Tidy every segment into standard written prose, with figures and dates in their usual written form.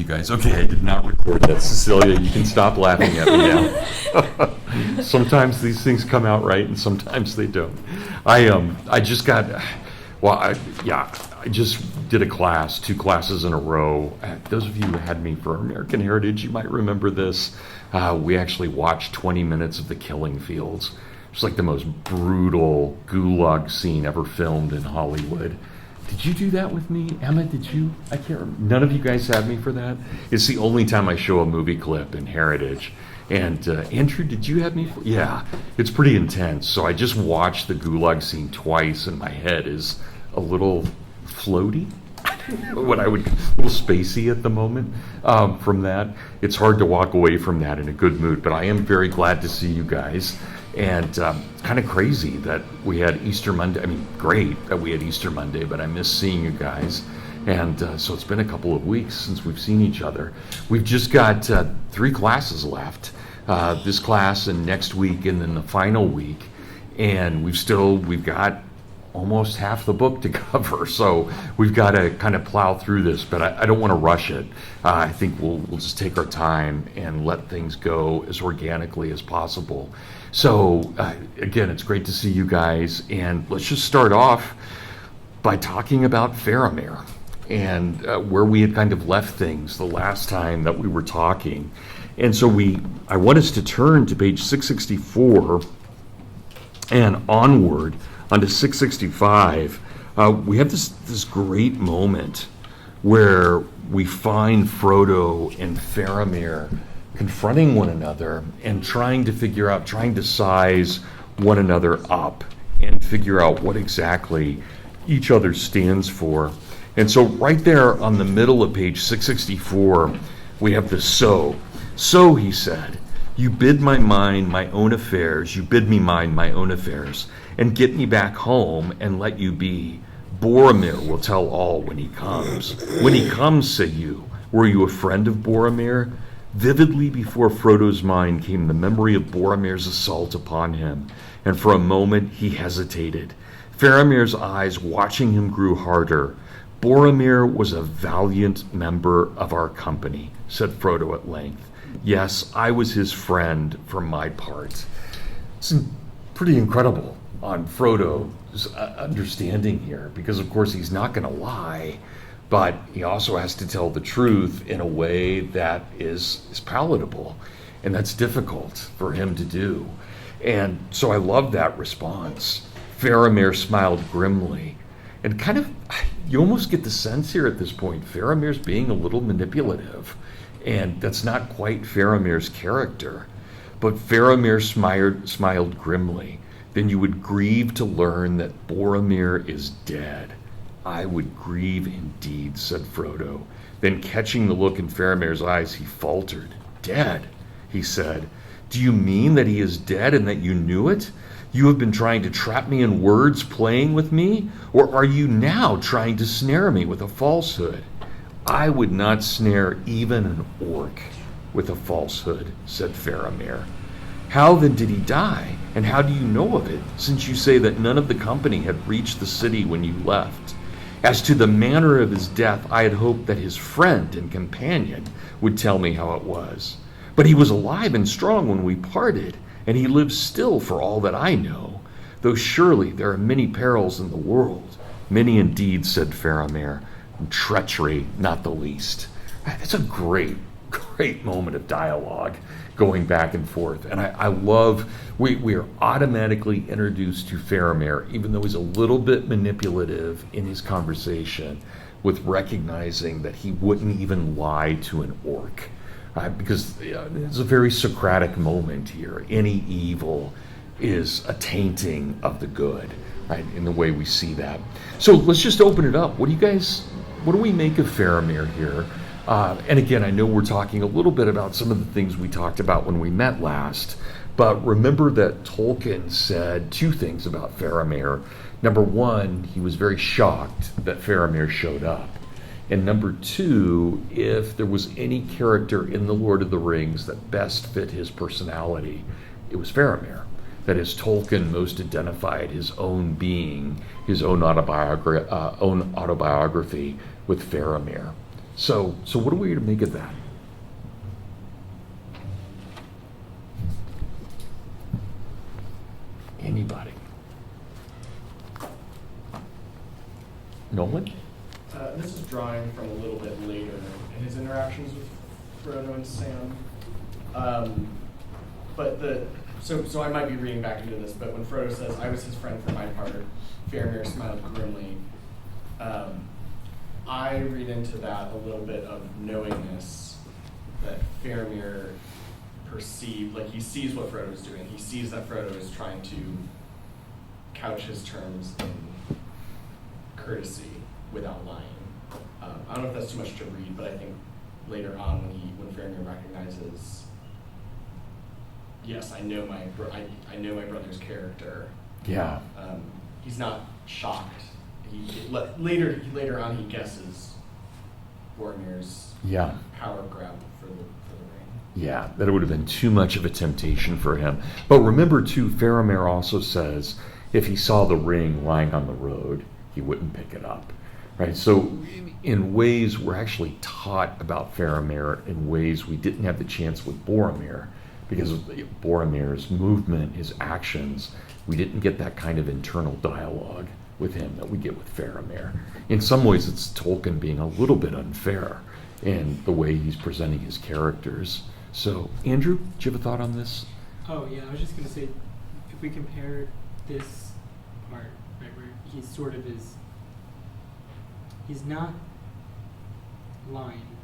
guys. Okay, I did not record that. Cecilia, you can stop laughing at me now. Sometimes these things come out right, and sometimes they don't. I just got, I just did a class, 2 classes in a row. Those of you who had me for American Heritage, you might remember this. We actually watched 20 minutes of The Killing Fields. It's like the most brutal gulag scene ever filmed in Hollywood. Did you do that with me? Emma, did you? I can't remember. None of you guys had me for that? It's the only time I show a movie clip in Heritage. And Andrew, did you have me for? Yeah, it's pretty intense. So I just watched the gulag scene twice, and my head is a little floaty. What I would, a little spacey at the moment from that. It's hard to walk away from that in a good mood, but I am very glad to see you guys. And kind of crazy that we had Easter Monday. I mean, great that we had Easter Monday, but I miss seeing you guys. And so it's been a couple of weeks since we've seen each other. We've just got 3 classes left. This class and next week and then the final week. And we've got almost half the book to cover. So we've got to kind of plow through this, but I don't want to rush it. I think we'll just take our time and let things go as organically as possible. So again, it's great to see you guys, and let's just start off by talking about Faramir and where we had kind of left things the last time that we were talking. And so I want us to turn to page 664 and onward onto 665. We have this great moment where we find Frodo and Faramir confronting one another and trying to size one another up and figure out what exactly each other stands for. And so right there on the middle of page 664, we have the so. So, he said, you bid me mind my own affairs, and get me back home and let you be. Boromir will tell all when he comes. When he comes, say you, were you a friend of Boromir? Vividly before Frodo's mind came the memory of Boromir's assault upon him, and for a moment he hesitated. Faramir's eyes watching him grew harder. Boromir was a valiant member of our company, said Frodo at length. Yes, I was his friend for my part. It's pretty incredible on Frodo's understanding here, because of course he's not going to lie, but he also has to tell the truth in a way that is palatable, and that's difficult for him to do. And so I love that response. Faramir smiled grimly, and kind of, you almost get the sense here at this point, Faramir's being a little manipulative, and that's not quite Faramir's character. But Faramir smiled grimly. Then you would grieve to learn that Boromir is dead. I would grieve indeed, said Frodo. Then catching the look in Faramir's eyes, he faltered. Dead, he said. Do you mean that he is dead and that you knew it? You have been trying to trap me in words, playing with me? Or are you now trying to snare me with a falsehood? I would not snare even an orc with a falsehood, said Faramir. How then did he die, and how do you know of it, since you say that none of the company had reached the city when you left? As to the manner of his death, I had hoped that his friend and companion would tell me how it was. But he was alive and strong when we parted, and he lives still for all that I know, though surely there are many perils in the world. Many indeed, said Faramir, and treachery not the least. That's a great moment of dialogue going back and forth. And I love, we are automatically introduced to Faramir, even though he's a little bit manipulative in his conversation, with recognizing that he wouldn't even lie to an orc. Because it's a very Socratic moment here. Any evil is a tainting of the good, right, in the way we see that. So let's just open it up. What do we make of Faramir here? And again, I know we're talking a little bit about some of the things we talked about when we met last, but remember that Tolkien said 2 things about Faramir. Number 1, he was very shocked that Faramir showed up. And number 2, if there was any character in The Lord of the Rings that best fit his personality, it was Faramir. That is, Tolkien most identified his own being, his own autobiography with Faramir. So what are we to make of that? Anybody? Nolan? This is drawing from a little bit later in his interactions with Frodo and Sam. So I might be reading back into this, but when Frodo says, "I was his friend for my part," Faramir smiled grimly. I read into that a little bit of knowingness that Faramir perceived, like he sees what Frodo's doing. He sees that Frodo is trying to couch his terms in courtesy without lying. I don't know if that's too much to read, but I think later on when Faramir recognizes, yes, I know my brother's character. Yeah. He's not shocked. Later on, he guesses Boromir's power grab for the ring. Yeah, that it would have been too much of a temptation for him. But remember, too, Faramir also says if he saw the ring lying on the road, he wouldn't pick it up. Right? So in ways, we're actually taught about Faramir in ways we didn't have the chance with Boromir. Because of Boromir's movement, his actions, we didn't get that kind of internal dialogue with him that we get with Faramir. In some ways, it's Tolkien being a little bit unfair in the way he's presenting his characters. So, Andrew, do you have a thought on this? Oh, yeah, I was just going to say, if we compare this part, right, where he sort of is, he's not lying,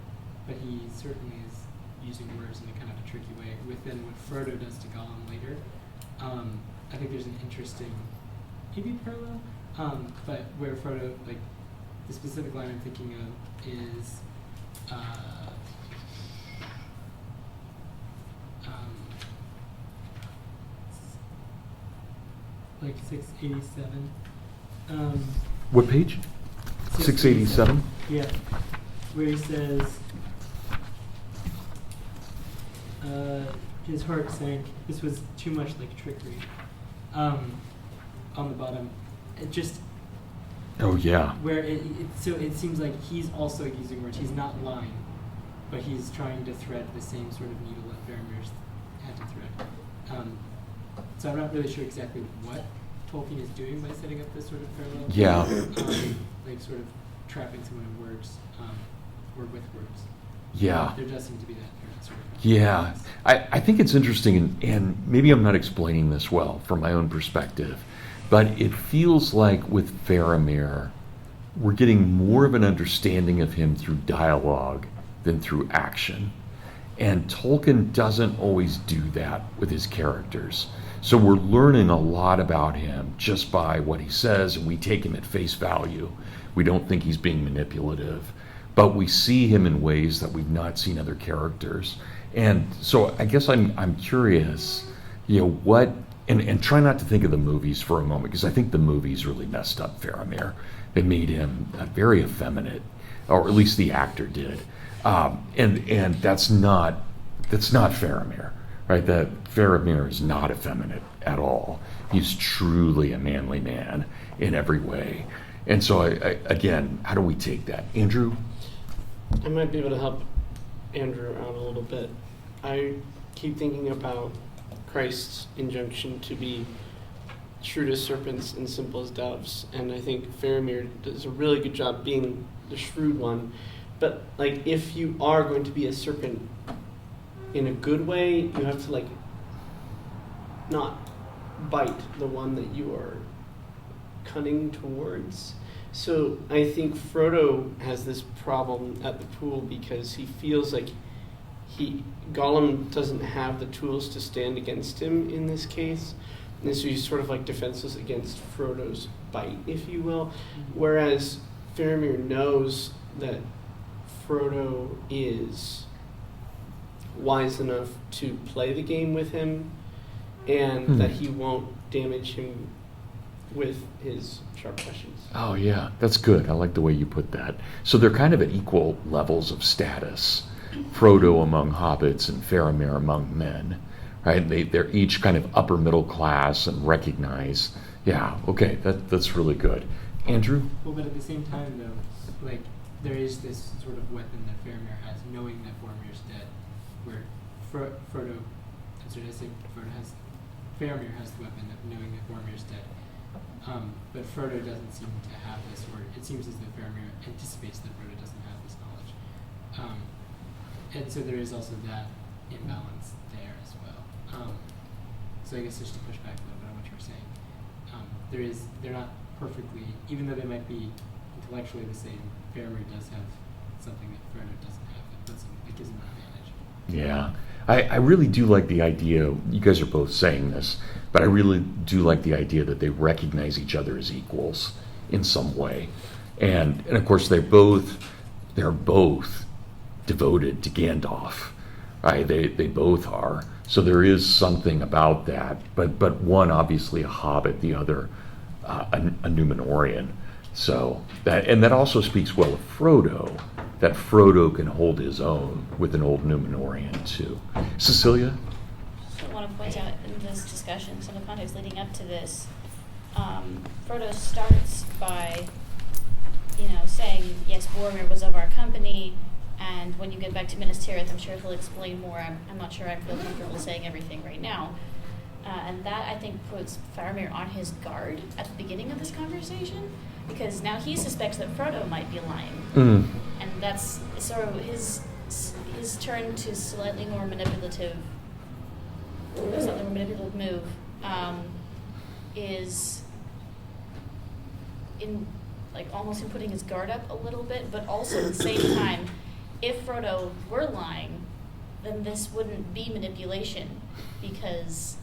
but he certainly is using words in a kind of a tricky way within what Frodo does to Gollum later. I think there's an interesting, maybe parallel, but where Frodo, like, the specific line I'm thinking of is, like 687. What page? 687? Yeah, where he says, his heart sank. This was too much like trickery. On the bottom, it just. Oh yeah. Where so it seems like he's also using words. He's not lying, but he's trying to thread the same sort of needle that Faramir's had to thread. So I'm not really sure exactly what Tolkien is doing by setting up this sort of parallel. Yeah. Like sort of trapping someone in words, or with words. Yeah. There does seem to be that sort of. Yeah, I think it's interesting, and maybe I'm not explaining this well from my own perspective, but it feels like with Faramir, we're getting more of an understanding of him through dialogue than through action. And Tolkien doesn't always do that with his characters. So we're learning a lot about him just by what he says, and we take him at face value. We don't think he's being manipulative, but we see him in ways that we've not seen other characters. And so I guess I'm curious, what, and try not to think of the movies for a moment, because I think the movies really messed up Faramir. They made him very effeminate, or at least the actor did. And that's not Faramir, right? That Faramir is not effeminate at all. He's truly a manly man in every way. And so, again, how do we take that? Andrew? I might be able to help Andrew out a little bit. I keep thinking about Christ's injunction to be shrewd as serpents and simple as doves, and I think Faramir does a really good job being the shrewd one. But like, if you are going to be a serpent in a good way, you have to not bite the one that you are cunning towards. So I think Frodo has this problem at the pool because he feels like Gollum doesn't have the tools to stand against him in this case. And so he's sort of like defenseless against Frodo's bite, if you will. Whereas Faramir knows that Frodo is wise enough to play the game with him and that he won't damage him with his sharp questions. Oh, yeah, that's good. I like the way you put that. So they're kind of at equal levels of status. Frodo among hobbits and Faramir among men, right? They're each kind of upper middle class and recognize, that's really good. Andrew? Well, but at the same time, though, like, there is this sort of weapon that Faramir has, knowing that Boromir's dead, where Frodo, Faramir has the weapon of knowing that Boromir's dead. But Frodo doesn't seem to have this, or it seems as though Faramir anticipates that Frodo doesn't have this knowledge. And so there is also that imbalance there as well. So I guess just to push back a little bit on what you were saying, they're not perfectly, even though they might be intellectually the same, Faramir does have something that Frodo doesn't have. It gives him an advantage. Yeah. I really do like the idea, you guys are both saying this, but I really do like the idea that they recognize each other as equals in some way. And of course they're both devoted to Gandalf. Right? They both are. So there is something about that. But one obviously a hobbit, the other a Númenorian. So that also speaks well of Frodo, that Frodo can hold his own with an old Númenorian too. Cecilia? I want to point out in this discussion, some of the context leading up to this, Frodo starts by, saying, yes, Boromir was of our company, and when you get back to Minas Tirith, I'm sure he'll explain more. I'm not sure I feel comfortable saying everything right now. And that, I think, puts Faramir on his guard at the beginning of this conversation, because now he suspects that Frodo might be lying. Mm. And that's sort of his turn to slightly more manipulative move is in almost in putting his guard up a little bit, but also at the same time, if Frodo were lying, then this wouldn't be manipulation because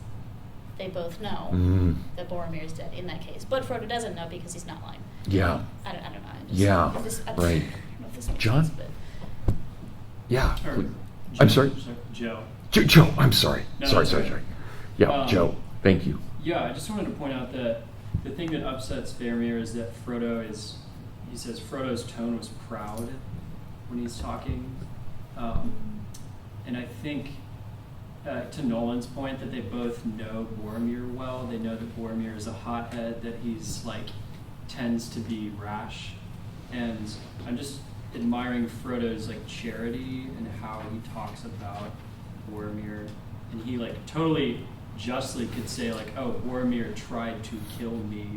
they both know that Boromir is dead in that case. But Frodo doesn't know because he's not lying. Yeah. I don't know. Yeah, I don't right. know if this makes John? sense, but Yeah. Or I'm sorry? Joe. Joe, I'm sorry. No, Sorry. that's right. Yeah, Joe, thank you. Yeah, I just wanted to point out that the thing that upsets Faramir is that he says Frodo's tone was proud when he's talking. And I think, to Nolan's point, that they both know Boromir well. They know that Boromir is a hothead, that he's tends to be rash. And I'm just admiring Frodo's charity and how he talks about Boromir. And he totally justly could say oh, Boromir tried to kill me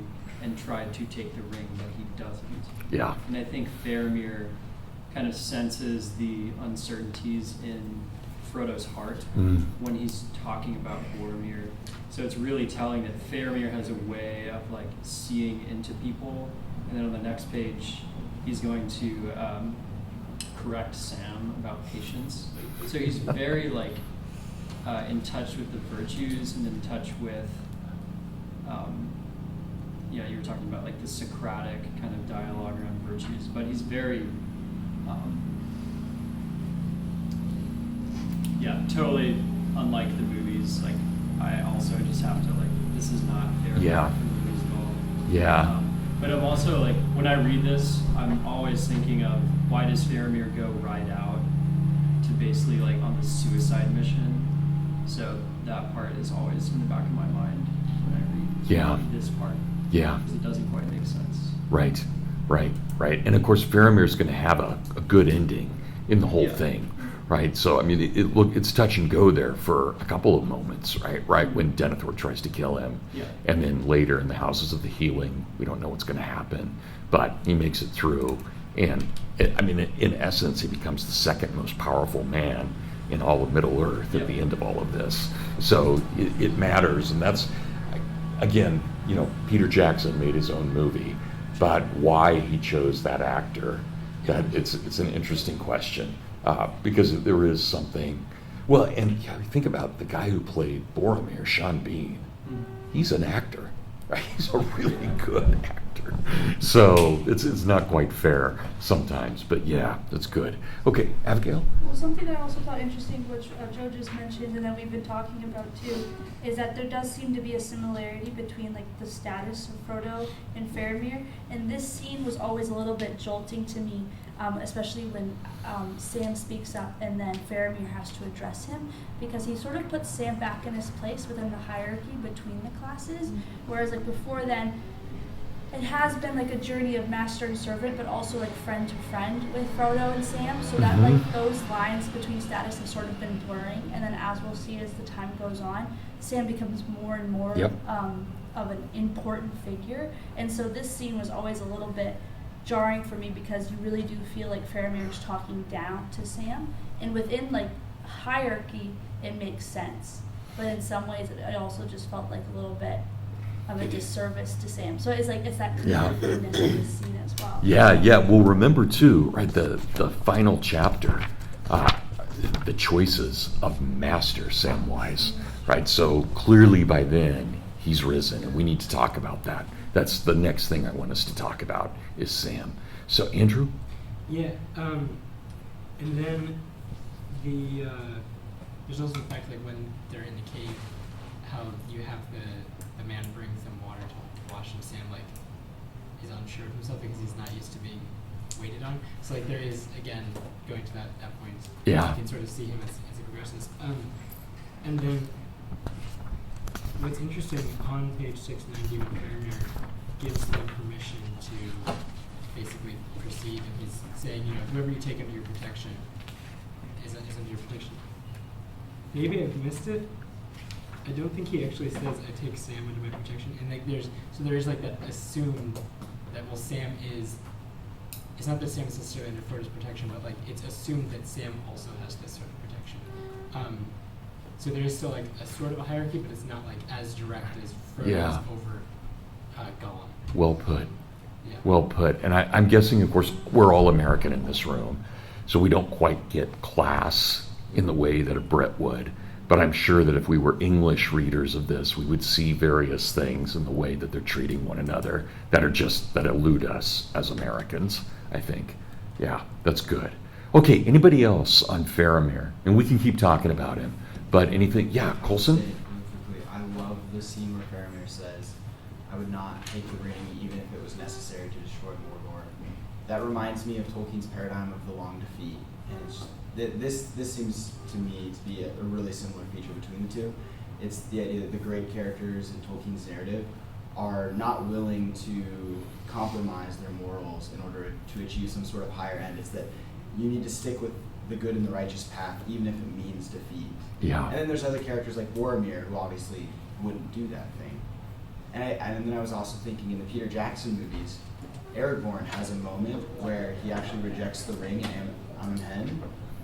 and tried to take the ring, but he doesn't. Yeah. And I think Faramir kind of senses the uncertainties in Frodo's heart when he's talking about Boromir. So it's really telling that Faramir has a way of seeing into people. And then on the next page, he's going to correct Sam about patience. So he's very in touch with the virtues and in touch with, you were talking about the Socratic kind of dialogue around virtues, but he's very, totally unlike the movies. I also just have to this is not fair for the movies at all. Yeah. But I'm also when I read this, I'm always thinking of why does Faramir go right out to basically on the suicide mission. So that part is always in the back of my mind when I read this part. Yeah. Because it doesn't quite make sense. Right. And of course, Faramir's going to have a good ending in the whole thing, right? So, I mean, it's touch and go there for a couple of moments, right? Right when Denethor tries to kill him. Yeah. And then later in the Houses of the Healing, we don't know what's going to happen, but he makes it through. And, in essence, he becomes the second most powerful man in all of Middle-earth at the end of all of this. So it matters, and that's, again, Peter Jackson made his own movie, but why he chose that actor, that it's an interesting question, because there is something, well, and think about the guy who played Boromir, Sean Bean. He's an actor, right? He's a really good actor. So it's not quite fair sometimes, but yeah, that's good. Okay, Abigail? Well, something I also thought interesting, which Joe just mentioned, and that we've been talking about too, is that there does seem to be a similarity between the status of Frodo and Faramir. And this scene was always a little bit jolting to me, especially when Sam speaks up and then Faramir has to address him, because he sort of puts Sam back in his place within the hierarchy between the classes. Whereas before then, it has been like a journey of master and servant, but also like friend to friend with Frodo and Sam. So that like those lines between status have sort of been blurring, and then as we'll see as the time goes on, Sam becomes more and more of an important figure. And so this scene was always a little bit jarring for me because you really do feel like Faramir is talking down to Sam, and within like hierarchy it makes sense, but in some ways it also just felt like a little bit of a disservice to Sam. So it's like it's that connectedness in this scene as well. Yeah. Well, remember too, right? The final chapter, the choices of Master Samwise, right? So clearly by then he's risen, and we need to talk about that. That's the next thing I want us to talk about is Sam. So Andrew? Yeah, and then there's also the fact like when they're in the cave, how you have the man brings them water to wash, and Sam like is unsure of himself because he's not used to being waited on. So like there is, again, going to that point, you can sort of see him as he progresses. And then what's interesting on page 690 when Faramir gives them permission to basically proceed, and he's saying, whoever you take under your protection is under your protection. Maybe I've missed it. I don't think he actually says I take Sam under my protection, and like there's like that assumed that Sam is. It's not that Sam is necessarily under Frodo's protection, but like it's assumed that Sam also has this sort of protection. So there is still like a sort of a hierarchy, but it's not like as direct as Frodo's over Gollum. Well put. Yeah. Well put. And I'm guessing, of course, we're all American in this room, so we don't quite get class in the way that a Brit would. But I'm sure that if we were English readers of this, we would see various things in the way that they're treating one another that elude us as Americans, I think. Yeah, that's good. Okay, anybody else on Faramir? And we can keep talking about him. But anything? Yeah, Coulson? I love the scene where Faramir says, I would not take the ring even if it was necessary to destroy Mordor. That reminds me of Tolkien's paradigm of the long defeat. And it's, this seems to me to be a really similar feature between the two. It's the idea that the great characters in Tolkien's narrative are not willing to compromise their morals in order to achieve some sort of higher end. It's that you need to stick with the good and the righteous path, even if it means defeat. Yeah. And then there's other characters like Boromir, who obviously wouldn't do that thing. And then I was also thinking in the Peter Jackson movies, Aragorn has a moment where he actually rejects the ring in Amon-Hen,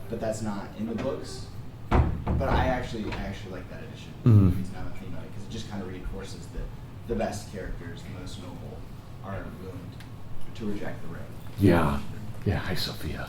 but that's not in the books. But I actually like that addition. It's not a thing about it, because it just kind of reinforces that the best characters, the most noble, are willing to reject the ring. Yeah. Hi, Sophia.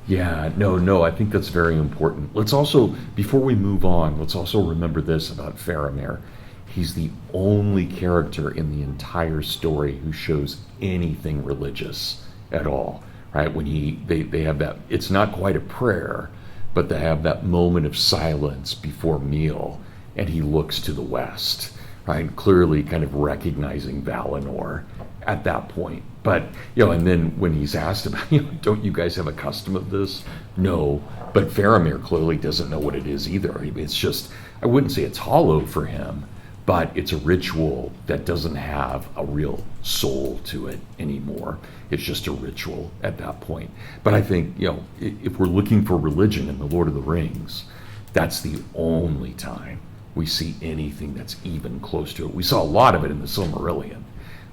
Yeah, no, I think that's very important. Let's also, before we move on, let's also remember this about Faramir. He's the only character in the entire story who shows anything religious at all, right? When they have that, it's not quite a prayer, but they have that moment of silence before meal, and he looks to the west, right? Clearly kind of recognizing Valinor at that point. But, and then when he's asked about, don't you guys have a custom of this? No, but Faramir clearly doesn't know what it is either. It's just, I wouldn't say it's hollow for him, but it's a ritual that doesn't have a real soul to it anymore. It's just a ritual at that point. But I think, if we're looking for religion in The Lord of the Rings, that's the only time we see anything that's even close to it. We saw a lot of it in the Silmarillion,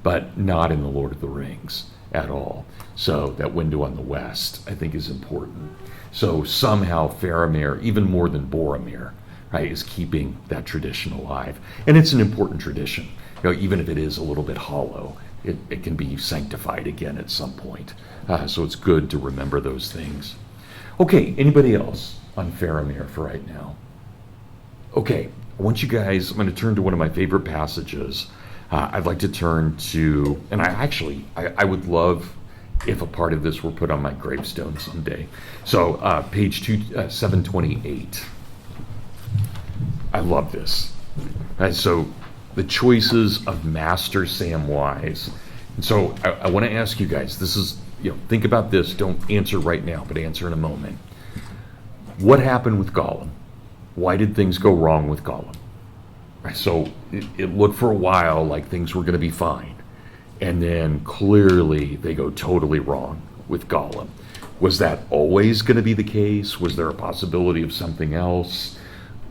but not in The Lord of the Rings at all. So that window on the west, I think, is important. So somehow Faramir, even more than Boromir, right, is keeping that tradition alive. And it's an important tradition. Even if it is a little bit hollow, it can be sanctified again at some point. So it's good to remember those things. Okay, anybody else on Faramir for right now? Okay, I want you guys, I'm going to turn to one of my favorite passages. I'd like to turn to, and I would love if a part of this were put on my gravestone someday. So page 728. I love this. Right, so the choices of Master Samwise. And so I want to ask you guys, this is, think about this. Don't answer right now, but answer in a moment. What happened with Gollum? Why did things go wrong with Gollum? Right, so it looked for a while like things were going to be fine. and then clearly they go totally wrong with Gollum. Was that always going to be the case? Was there a possibility of something else?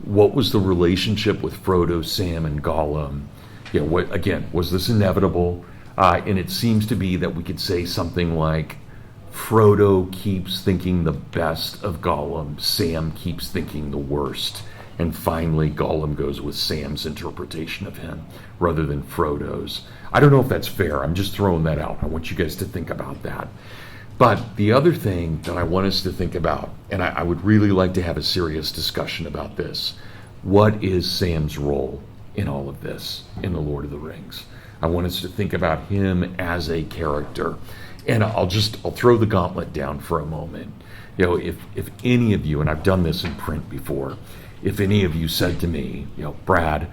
What was the relationship with Frodo, Sam, and Gollum? Again, was this inevitable? And it seems to be that we could say something like, Frodo keeps thinking the best of Gollum, Sam keeps thinking the worst, and finally Gollum goes with Sam's interpretation of him rather than Frodo's. I don't know if that's fair. I'm just throwing that out. I want you guys to think about that. But the other thing that I want us to think about, and I would really like to have a serious discussion about this, what is Sam's role in all of this, in The Lord of the Rings? I want us to think about him as a character. And I'll throw the gauntlet down for a moment. If any of you, and I've done this in print before, if any of you said to me, Brad,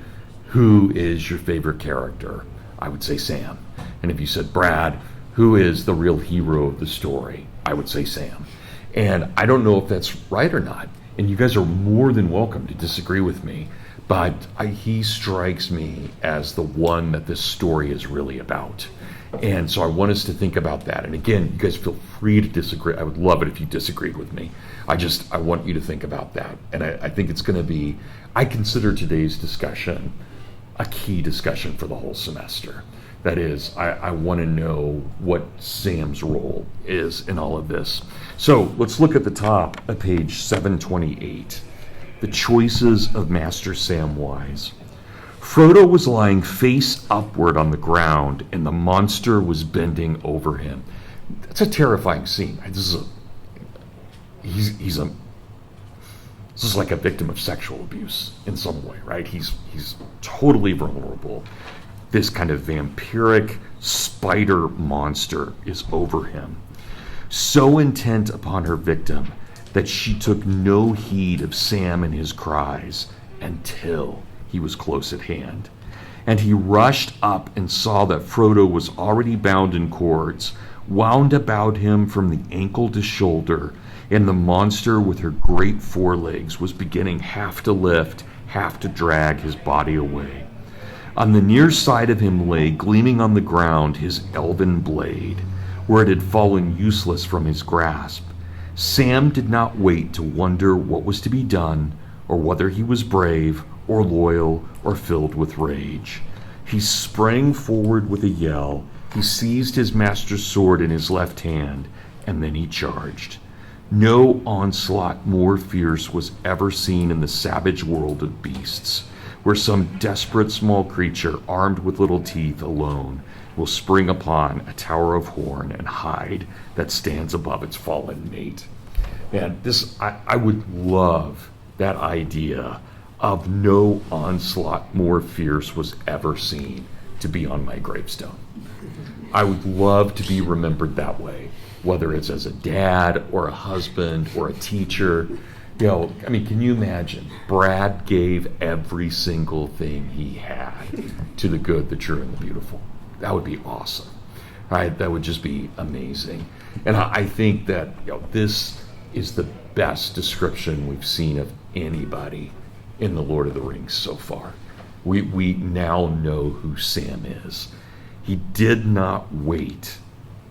who is your favorite character? I would say Sam. And if you said, Brad, who is the real hero of the story? I would say Sam. And I don't know if that's right or not. And you guys are more than welcome to disagree with me. But he strikes me as the one that this story is really about. And so I want us to think about that. And again, you guys feel free to disagree. I would love it if you disagreed with me. I want you to think about that. And I think it's going to be, I consider today's discussion a key discussion for the whole semester. That is, I want to know what Sam's role is in all of this. So let's look at the top of page 728. The choices of Master Samwise. Frodo was lying face upward on the ground, and the monster was bending over him. That's a terrifying scene. This is like a victim of sexual abuse in some way, right? He's totally vulnerable. This kind of vampiric spider monster is over him, so intent upon her victim that she took no heed of Sam and his cries until he was close at hand. And he rushed up and saw that Frodo was already bound in cords, wound about him from the ankle to shoulder, and the monster with her great forelegs was beginning half to lift, half to drag his body away. On the near side of him lay, gleaming on the ground, his elven blade, where it had fallen useless from his grasp. Sam did not wait to wonder what was to be done, or whether he was brave, or loyal, or filled with rage. He sprang forward with a yell. He seized his master's sword in his left hand, and then he charged. No onslaught more fierce was ever seen in the savage world of beasts, where some desperate small creature armed with little teeth alone will spring upon a tower of horn and hide that stands above its fallen mate. And I would love that idea of no onslaught more fierce was ever seen to be on my gravestone. I would love to be remembered that way, whether it's as a dad or a husband or a teacher. Can you imagine? Brad gave every single thing he had to the good, the true, and the beautiful. That would be awesome. Right? That would just be amazing. And I think that this is the best description we've seen of anybody in The Lord of the Rings so far. We now know who Sam is. He did not wait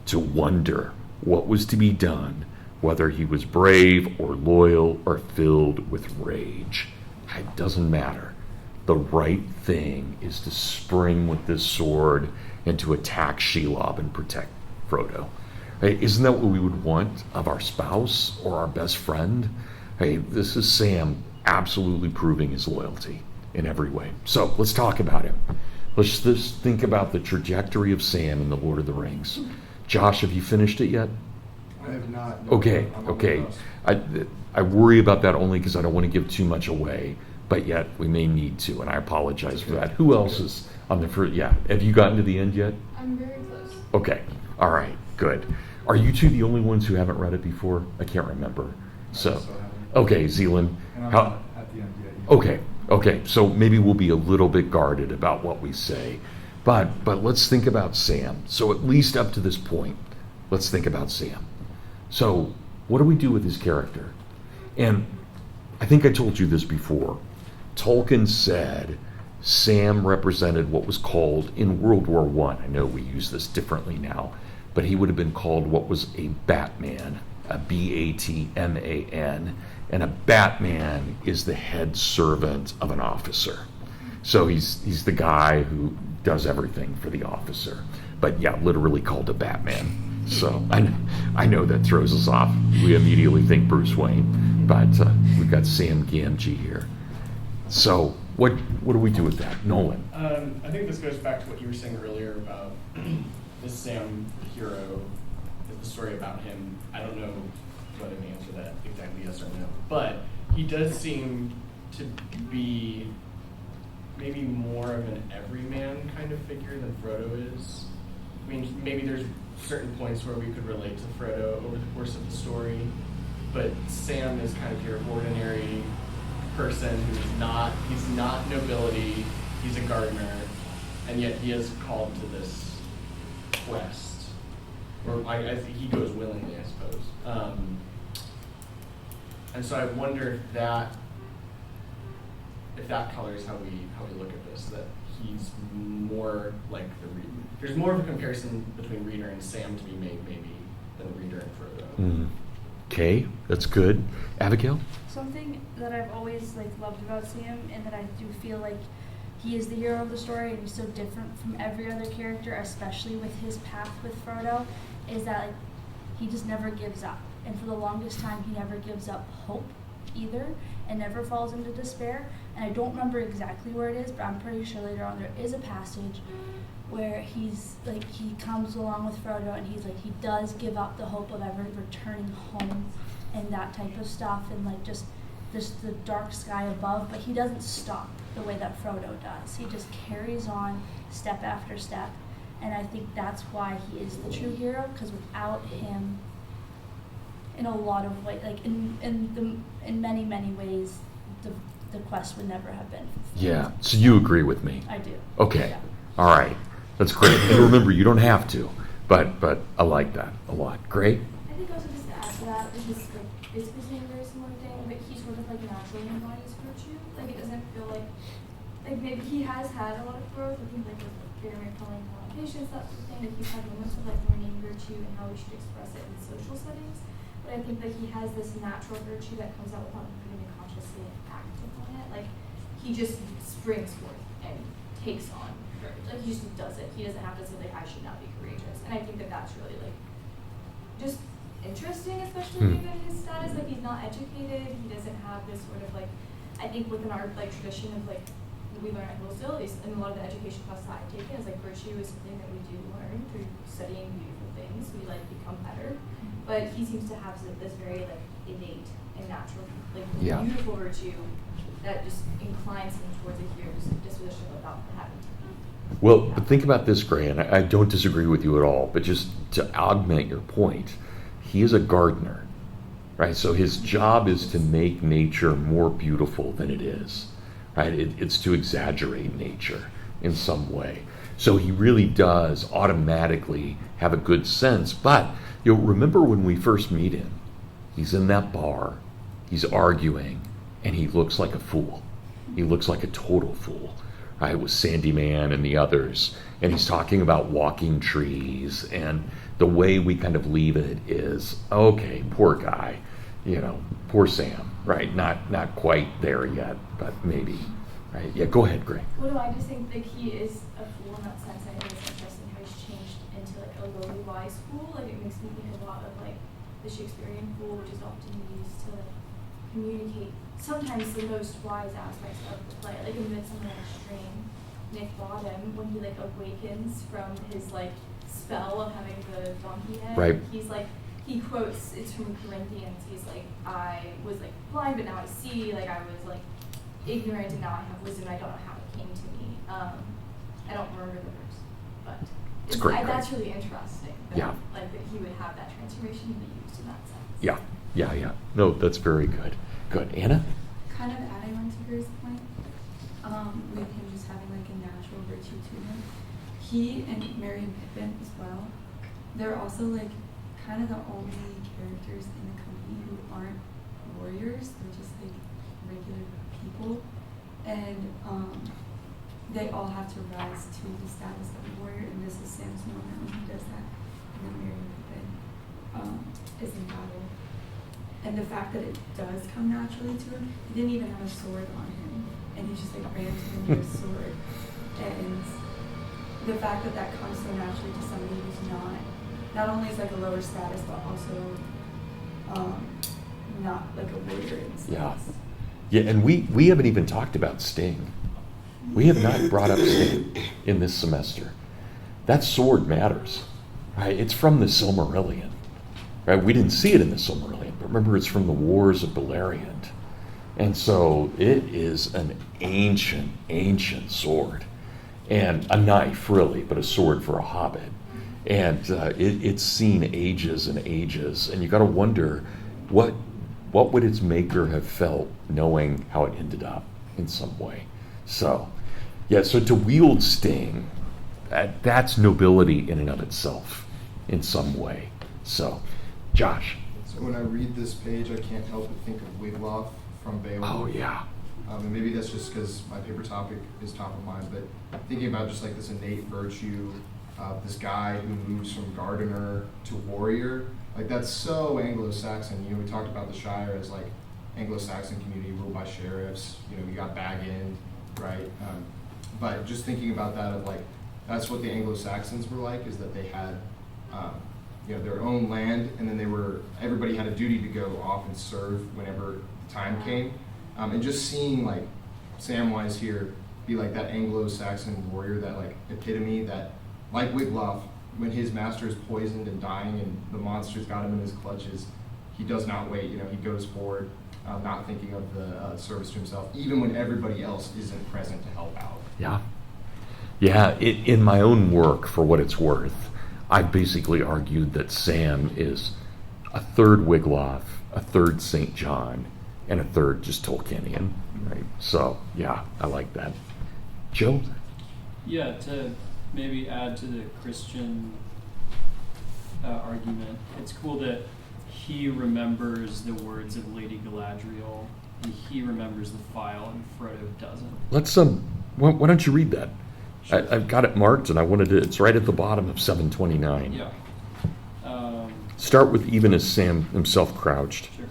to wonder what was to be done, whether he was brave or loyal or filled with rage. It doesn't matter. The right thing is to spring with this sword and to attack Shelob and protect Frodo. Hey, isn't that what we would want of our spouse or our best friend? Hey, this is Sam absolutely proving his loyalty in every way. So let's talk about him. Let's just think about the trajectory of Sam in The Lord of the Rings. Josh, have you finished it yet? I have not. No, Okay. I worry about that only because I don't want to give too much away, but yet we may need to, and I apologize for that. Who else is on the first? Yeah. Have you gotten to the end yet? I'm very close. Okay. All right. Good. Are you two the only ones who haven't read it before? I can't remember. So, okay, Zealand. And I'm not at the end yet either. Okay. So maybe we'll be a little bit guarded about what we say, but let's think about Sam. So at least up to this point, let's think about Sam. So what do we do with his character? And I think I told you this before. Tolkien said Sam represented what was called in World War I know we use this differently now, but he would have been called what was a Batman, a Batman, and a Batman is the head servant of an officer. So he's the guy who does everything for the officer. But yeah, literally called a Batman. So I know that throws us off. We immediately think Bruce Wayne, but we've got Sam Gamgee here. So what do we do with that, Nolan? I think this goes back to what you were saying earlier about this Sam hero, the story about him. I don't know whether to answer that exactly yes or no, but he does seem to be maybe more of an everyman kind of figure than Frodo is. I mean, maybe there's certain points where we could relate to Frodo over the course of the story, but Sam is kind of your ordinary person he's not nobility, he's a gardener, and yet he is called to this quest. Or I think he goes willingly, I suppose. And so I wonder if that colors how we look at this, that he's more like the reader. There's more of a comparison between Reader and Sam to be made maybe than Reader and Frodo. Okay, that's good. Abigail? Something that I've always loved about Sam, and that I do feel like he is the hero of the story, and he's so different from every other character, especially with his path with Frodo, is that he just never gives up. And for the longest time, he never gives up hope either, and never falls into despair. And I don't remember exactly where it is, but I'm pretty sure later on there is a passage where he's he comes along with Frodo, and he does give up the hope of ever returning home and that type of stuff, and just the dark sky above, but he doesn't stop the way that Frodo does. He just carries on step after step, and I think that's why he is the true hero, because without him, in a lot of ways, in many, many ways, the quest would never have been fulfilled. Yeah, so you agree with me? I do. Okay, Yeah. all right, that's great. And remember, you don't have to, but I like that a lot. Great? I think also just to add to that, which is basically saying a very similar thing, but he sort of naturally embodies virtue. It doesn't feel like maybe he has had a lot of growth. I think with Faramir calling on patience, that sort of thing, that he's had moments of learning virtue and how we should express it in social settings. But I think that he has this natural virtue that comes out without him having to consciously act upon it. He just springs forth and takes on courage. He just does it. He doesn't have to say I should not be courageous. And I think that that's really just interesting, especially given his status. He's not educated. He doesn't have this sort of I think within our tradition of we learn at Hillsdale, at least in a lot of the education classes that I've taken, is virtue is something that we do learn through studying beautiful things. We become better. But he seems to have this very innate and natural, beautiful virtue that just inclines him towards a hero's disposition without having to be. Well, but think about this, Gray, and I don't disagree with you at all, but just to augment your point, he is a gardener, right? So his job is to make nature more beautiful than it is, right? It's to exaggerate nature in some way. So he really does automatically have a good sense. But remember when we first meet him, he's in that bar, he's arguing, and he looks like a fool. He looks like a total fool, right? With Sandyman and the others. And he's talking about walking trees, and the way we kind of leave it is, okay, poor guy, poor Sam, right? Not quite there yet, but maybe, right? Yeah, go ahead, Gray. Well, no, I just think he is a fool in that sense. I think it's interesting how he's changed into a lowly wise fool. It makes me think a lot of the Shakespearean fool, which is often used to communicate sometimes the most wise aspects of the play. In Midsummer Night's Dream, Nick Bottom, when he awakens from his spell of having the donkey head, right. He quotes, it's from Corinthians, he's I was blind but now I see, I was ignorant and now I have wisdom, I don't know how it came to me. I don't remember the verse, but it's great. That's really interesting. Yeah. That he would have that transformation and be used in that sense. Yeah. No, that's very good. Good. Anna? Kind of adding on to Gray's point, with him just having a natural virtue to him. He and Merry and Pippin as well, they're also kind of the only characters in the company who aren't warriors. They're just regular people. And they all have to rise to the status of a warrior, and this is Sam's moment when he does that, and then Merry and Pippin is in battle. And the fact that it does come naturally to him, he didn't even have a sword on him, and he just like ran to him with a sword. And the fact that that comes so naturally to somebody who's not only is like a lower status, but also not like a warrior in sense. Yeah. Yeah, and we haven't even talked about Sting. We have not brought up Sting in this semester. That sword matters, right? It's from the Silmarillion, right? We didn't see it in the Silmarillion, but remember it's from the Wars of Beleriand. And so it is an ancient, ancient sword. And a knife, really, but a sword for a hobbit. And it's seen ages and ages. And you got to wonder, what would its maker have felt knowing how it ended up in some way? So, yeah, so to wield Sting, that's nobility in and of itself in some way. So, Josh. So when I read this page, I can't help but think of Wiglaf from Beowulf. Oh, yeah. And maybe that's just because my paper topic is top of mind, but thinking about just like this innate virtue of this guy who moves from gardener to warrior, like that's so Anglo-Saxon. You know, we talked about the Shire as like Anglo-Saxon community ruled by sheriffs. You know, you got Bag End, right? But just thinking about that of like, that's what the Anglo-Saxons were like, is that they had, you know, their own land, and then everybody had a duty to go off and serve whenever the time came. And just seeing like Samwise here be like that Anglo-Saxon warrior, that like epitome that, like Wiglaf, when his master is poisoned and dying and the monster's got him in his clutches, he does not wait. You know, he goes forward, not thinking of the service to himself, even when everybody else isn't present to help out. Yeah. Yeah, in my own work, for what it's worth, I've basically argued that Sam is a third Wiglaf, a third St. John, and a third just Tolkienian, right? So, yeah, I like that. Joe? Yeah, to maybe add to the Christian argument, it's cool that he remembers the words of Lady Galadriel, and he remembers the file, and Frodo doesn't. Let's, why don't you read that? Sure. I've got it marked, and I wanted to, it's right at the bottom of 729. Yeah. Start with even as Sam himself crouched. Sure.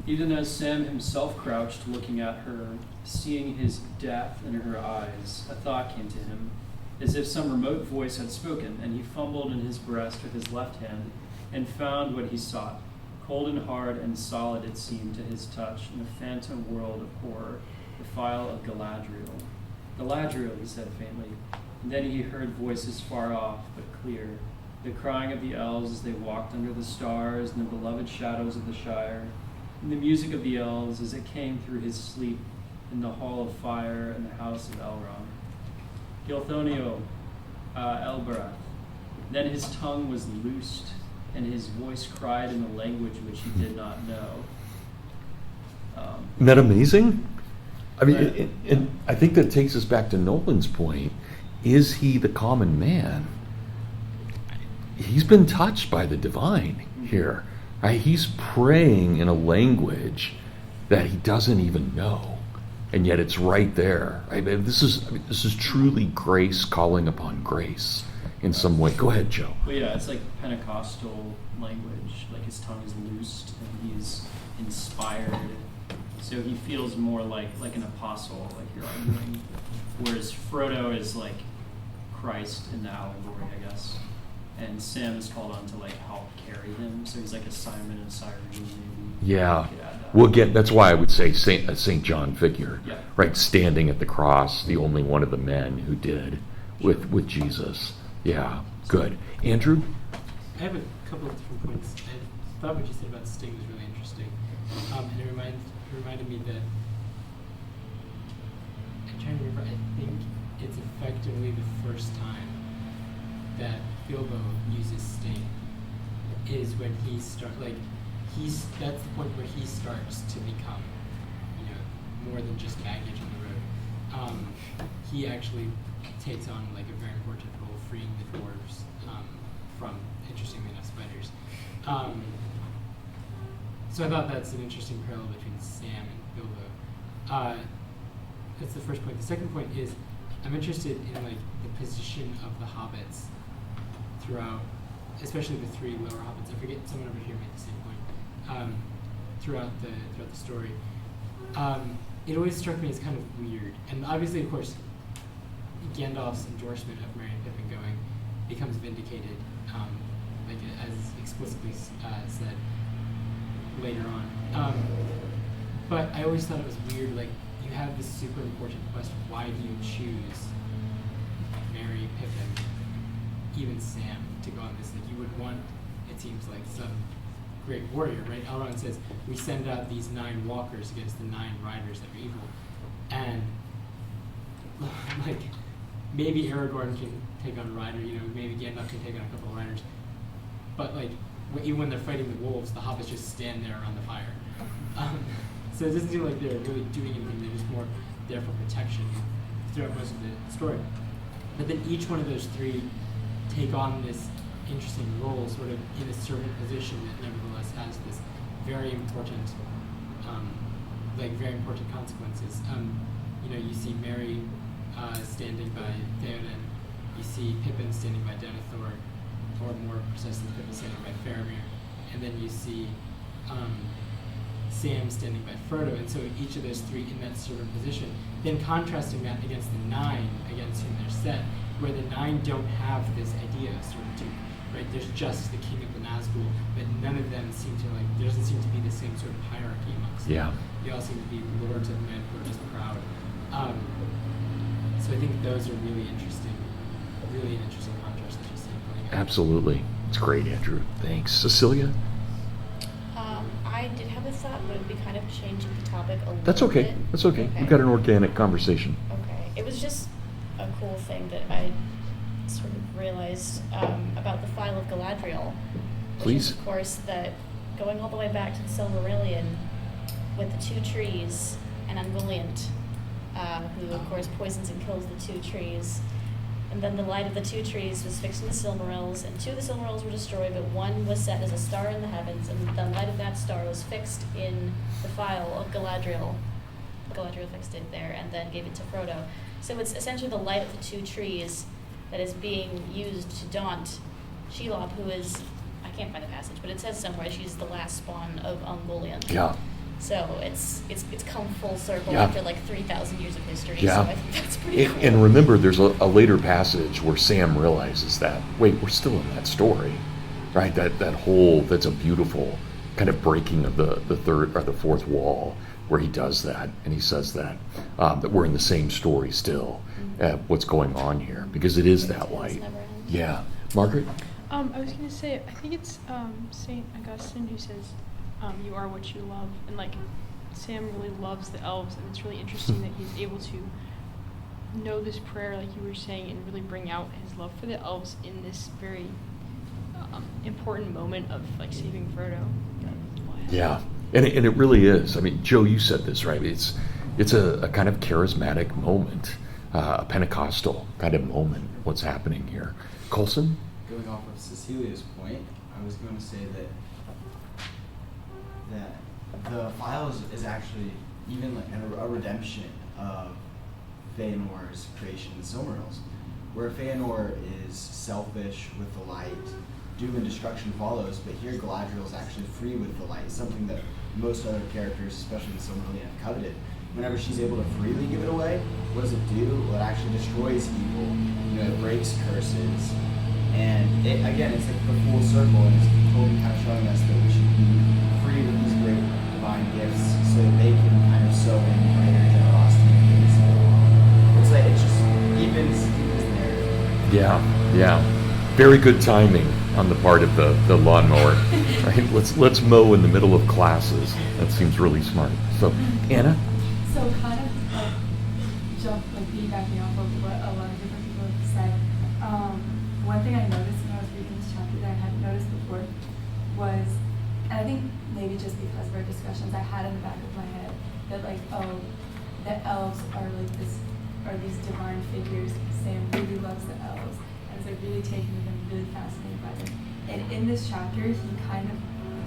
Even as Sam himself crouched, looking at her, seeing his death in her eyes, a thought came to him, as if some remote voice had spoken, and he fumbled in his breast with his left hand, and found what he sought. Cold and hard and solid it seemed to his touch, in a phantom world of horror, the file of Galadriel. Galadriel, he said faintly, and then he heard voices far off, but clear, the crying of the elves as they walked under the stars in the beloved shadows of the Shire, and the music of the elves as it came through his sleep in the hall of fire in the house of Elrond. Gilthonio, Elbarath. Then his tongue was loosed, and his voice cried in the language which he did not know. Isn't that amazing? I mean, Right. and I think that takes us back to Nolan's point. Is he the common man? He's been touched by the divine here. Right? He's praying in a language that he doesn't even know, and yet it's right there. Right? This is truly grace calling upon grace in some way. Go ahead, Joe. Well, yeah, it's like Pentecostal language. Like his tongue is loosed and he's inspired. So he feels more like an apostle, like you're arguing. Whereas Frodo is like Christ in the allegory, I guess. And Sam is called on to like help carry him. So he's like a Simon and Cyrene, maybe. Yeah. You could add that. Well, again, that's why I would say a St. John figure, Yeah. right? Standing at the cross, the only one of the men who did with Jesus. Yeah, good. Andrew? I have a couple of different points. I thought what you said about Sting was really interesting. And it reminded me that, I'm trying to remember, I think it's effectively the first time that Bilbo uses Sting is when he that's the point where he starts to become, more than just baggage on the road. He actually takes on like a very important role freeing the dwarves from, interestingly enough, spiders. So I thought that's an interesting parallel between Sam and Bilbo. That's the first point. The second point is I'm interested in like the position of the hobbits throughout, especially the three lower hobbits. I forget, someone over here made the same point. Throughout the story, it always struck me as kind of weird. And obviously, of course, Gandalf's endorsement of Merry and Pippin going becomes vindicated, like as explicitly said later on. But I always thought it was weird, like, you have this super important question, why do you choose Merry, Pippin, even Sam to go on this? Like, you would want, it seems like, some great warrior, right? Elrond says, we send out these 9 walkers against the 9 riders that are evil. And, like, maybe Aragorn can take on a rider, you know, maybe Gandalf can take on a couple of riders. But, like, even when they're fighting the wolves, the hobbits just stand there around the fire. So it doesn't seem like they're really doing anything, they're just more there for protection throughout most of the story. But then each one of those 3 take on this interesting role, sort of in a servant position that nevertheless has this very important, very important consequences. You know, you see Merry standing by Theoden, you see Pippin standing by Denethor, or more precisely, Pippin standing by Faramir, and then you see Sam standing by Frodo, and so each of those 3 in that servant position, then contrasting that against the 9 against whom they're set, where the 9 don't have this idea of servitude, right? There's just the king of the Nazgul, but none of them seem to, like, there doesn't seem to be the same sort of hierarchy amongst them. They all seem to be lords of men who are just proud. So I think those are really an interesting contrast that you see playing out. Absolutely. It's great, Andrew. Thanks. Cecilia? I did have a thought, but it would be kind of changing the topic a little bit. That's okay. That's okay. We've got an organic conversation. Okay. It was just a cool thing that I sort of realized about the File of Galadriel. Which Please. is, of course, that going all the way back to the Silmarillion with the 2 trees and Ungoliant, who, of course, poisons and kills the 2 trees. And then the light of the 2 trees was fixed in the Silmarils, and 2 of the Silmarils were destroyed, but 1 was set as a star in the heavens, and the light of that star was fixed in the File of Galadriel. Galadriel fixed it there and then gave it to Frodo. So it's essentially the light of the 2 trees that is being used to daunt Shelob, who is, I can't find the passage, but it says somewhere she's the last spawn of Ungoliant. Yeah. So it's come full circle Yeah. after like 3,000 years of history. Yeah. So I think that's pretty cool. And remember, there's a later passage where Sam realizes that, wait, we're still in that story, right? That whole, that's a beautiful kind of breaking of the 3rd or the 4th wall, where he does that, and he says that we're in the same story still, what's going on here, because it is that light. Yeah. Margaret? I was going to say, I think it's St. Augustine who says, you are what you love, and like Sam really loves the elves, and it's really interesting that he's able to know this prayer, like you were saying, and really bring out his love for the elves in this very important moment of like saving Frodo. Yeah, and it really is. I mean, Joe, you said this, right? It's a kind of charismatic moment, a Pentecostal kind of moment, what's happening here. Coulson? Going off of Cecilia's point, I was going to say that the file is actually even like a redemption of Feanor's creation in the Silmarils, where Feanor is selfish with the light, doom and destruction follows, but here Galadriel is actually free with the light, something that most other characters, especially in Silmarillion, have coveted. Whenever she's able to freely give it away, what does it do? Well, it actually destroys evil. You know, it breaks curses, and it's like the full circle, and it's totally kind of showing us that we should be free with these great divine gifts, so that they can kind of sow in greater generosity and things. It's like it just evens the narrative. Yeah. Very good timing on the part of the lawnmower. Right? Let's mow in the middle of classes. That seems really smart. So, Anna? So kind of piggybacking off of what a lot of different people have said, one thing I noticed when I was reading this chapter that I hadn't noticed before was, and I think maybe just because of our discussions, I had in the back of my head that the elves are these divine figures. Sam really loves the elves, and is really taken with them, really fascinated by them. And in this chapter, he kind of